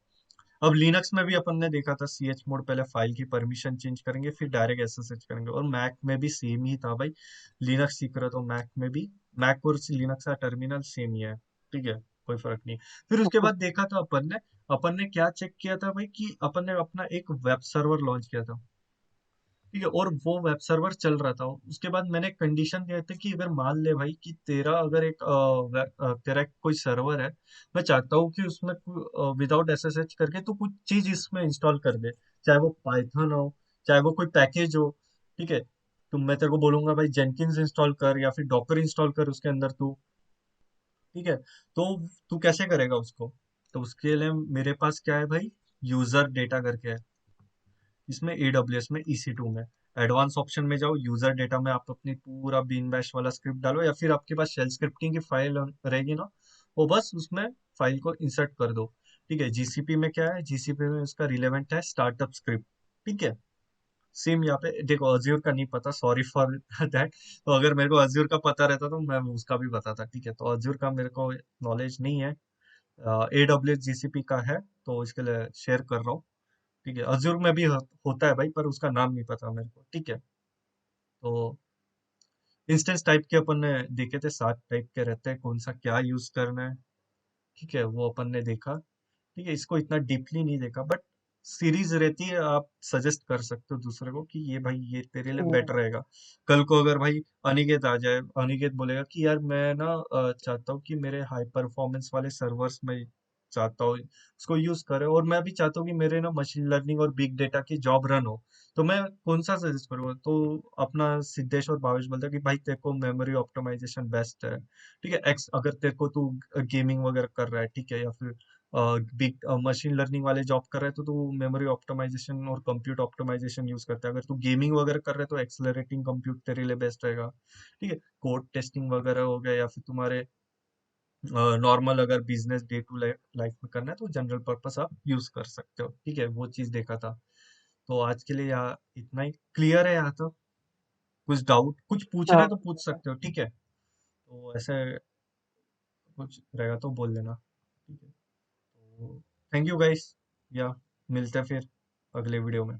अब लिनक्स में भी अपन ने देखा था ch मोड, पहले फाइल की परमिशन चेंज करेंगे फिर डायरेक्ट ssh करेंगे, और मैक में भी सेम ही था भाई। लिनक्स सीख रहे तो मैक में भी, मैक और लिनक्स का टर्मिनल सेम ही है, ठीक है, कोई फर्क नहीं। फिर उसके बाद देखा था अपन ने क्या चेक किया था भाई, कि अपन ने अपना एक वेब सर्वर लॉन्च किया था, ठीक है, और वो वेब सर्वर चल रहा था। उसके बाद मैंने कंडीशन दिए थे कि अगर मान ले भाई कि तेरा अगर तेरा एक कोई सर्वर है, मैं चाहता हूँ कि उसमें विदाउट एसएसएच करके तो कुछ चीज इसमें इंस्टॉल कर दे, चाहे वो पाइथन हो, चाहे वो कोई पैकेज हो, ठीक है। तो मैं तेरे को बोलूंगा भाई जेनकिंस इंस्टॉल कर या फिर डॉकर इंस्टॉल कर उसके अंदर तू, ठीक है। तो तू कैसे करेगा उसको? तो उसके लिए मेरे पास क्या है भाई, यूजर डेटा करके है, इसमें AWS में EC2 में। एडवांस ऑप्शन में जाओ, यूजर डेटा में आप अपनी पूरा बीन बैश वाला स्क्रिप्ट डालो, या फिर आपके पास शेल स्क्रिप्टिंग की फाइल रहेगी ना, वो बस उसमें फाइल को इंसर्ट कर दो, ठीक है। जीसीपी में क्या है, जीसीपी में उसका रिलेवेंट है स्टार्टअप स्क्रिप्ट, ठीक है। सेम यहाँ पे देखो, अज्योर का नहीं पता, सॉरी फॉर दैट। तो अगर मेरे को अज्योर का पता रहता तो मैं उसका भी बताता, ठीक है। तो अज्योर का मेरे को नॉलेज नहीं है, AWS जीसीपी का है, तो इसके लिए शेयर कर रहा हूँ, ठीक है। अजूर में भी होता है भाई, पर उसका नाम नहीं पता मेरे को, ठीक है। तो इंस्टेंस टाइप के अपन ने देखे थे, 7 टाइप के रहते हैं, कौन सा क्या यूज करना है, ठीक है, वो अपन ने देखा, ठीक है। इसको इतना डीपली नहीं देखा, बट सीरीज रहती है, आप सजेस्ट कर सकते हो दूसरे को कि ये भाई ये तेरे लिए हम्म, बेटर रहेगा। कल को अगर भाई अनिकेत आ जाए, अनिकेत बोलेगा कि यार मैं ना चाहता हूँ कि मेरे हाई परफॉर्मेंस वाले सर्वर्स में चाहता हूँ उसको यूज करे, और मैं भी चाहता हूँ कि मेरे ना मशीन लर्निंग और बिग डेटा की जॉब रन हो, तो मैं कौन सा सजेस्ट करूंगा? तो अपना सिद्धेश और भावेश बोलता है कि भाई तेरे को मेमोरी ऑप्टिमाइजेशन बेस्ट है, ठीक है। एक्स अगर तेरे को तू गेमिंग वगैरह कर रहा है, ठीक है, या फिर बिग मशीन लर्निंग वाले जॉब कर रहे हैं तो तू मेमोरी ऑप्टिमाइजेशन और कंप्यूट ऑप्टिमाइजेशन यूज करता है। अगर तू गेमिंग वगैरह कर रहे है तो एक्सेलरेटिंग कंप्यूट तेरे लिए बेस्ट रहेगा, ठीक है। कोड टेस्टिंग वगैरह हो गया, या फिर तुम्हारे नॉर्मल अगर बिजनेस डे टू लाइफ में करना है तो जनरल पर्पस आप यूज कर सकते हो, ठीक है। वो चीज देखा था। तो आज के लिए यहाँ इतना ही क्लियर है, यहाँ तो कुछ डाउट कुछ पूछना है हाँ। तो पूछ सकते हो, ठीक है। तो ऐसे कुछ रहेगा तो बोल देना, ठीक है। तो थैंक यू गाइस, या मिलते हैं फिर अगले वीडियो में।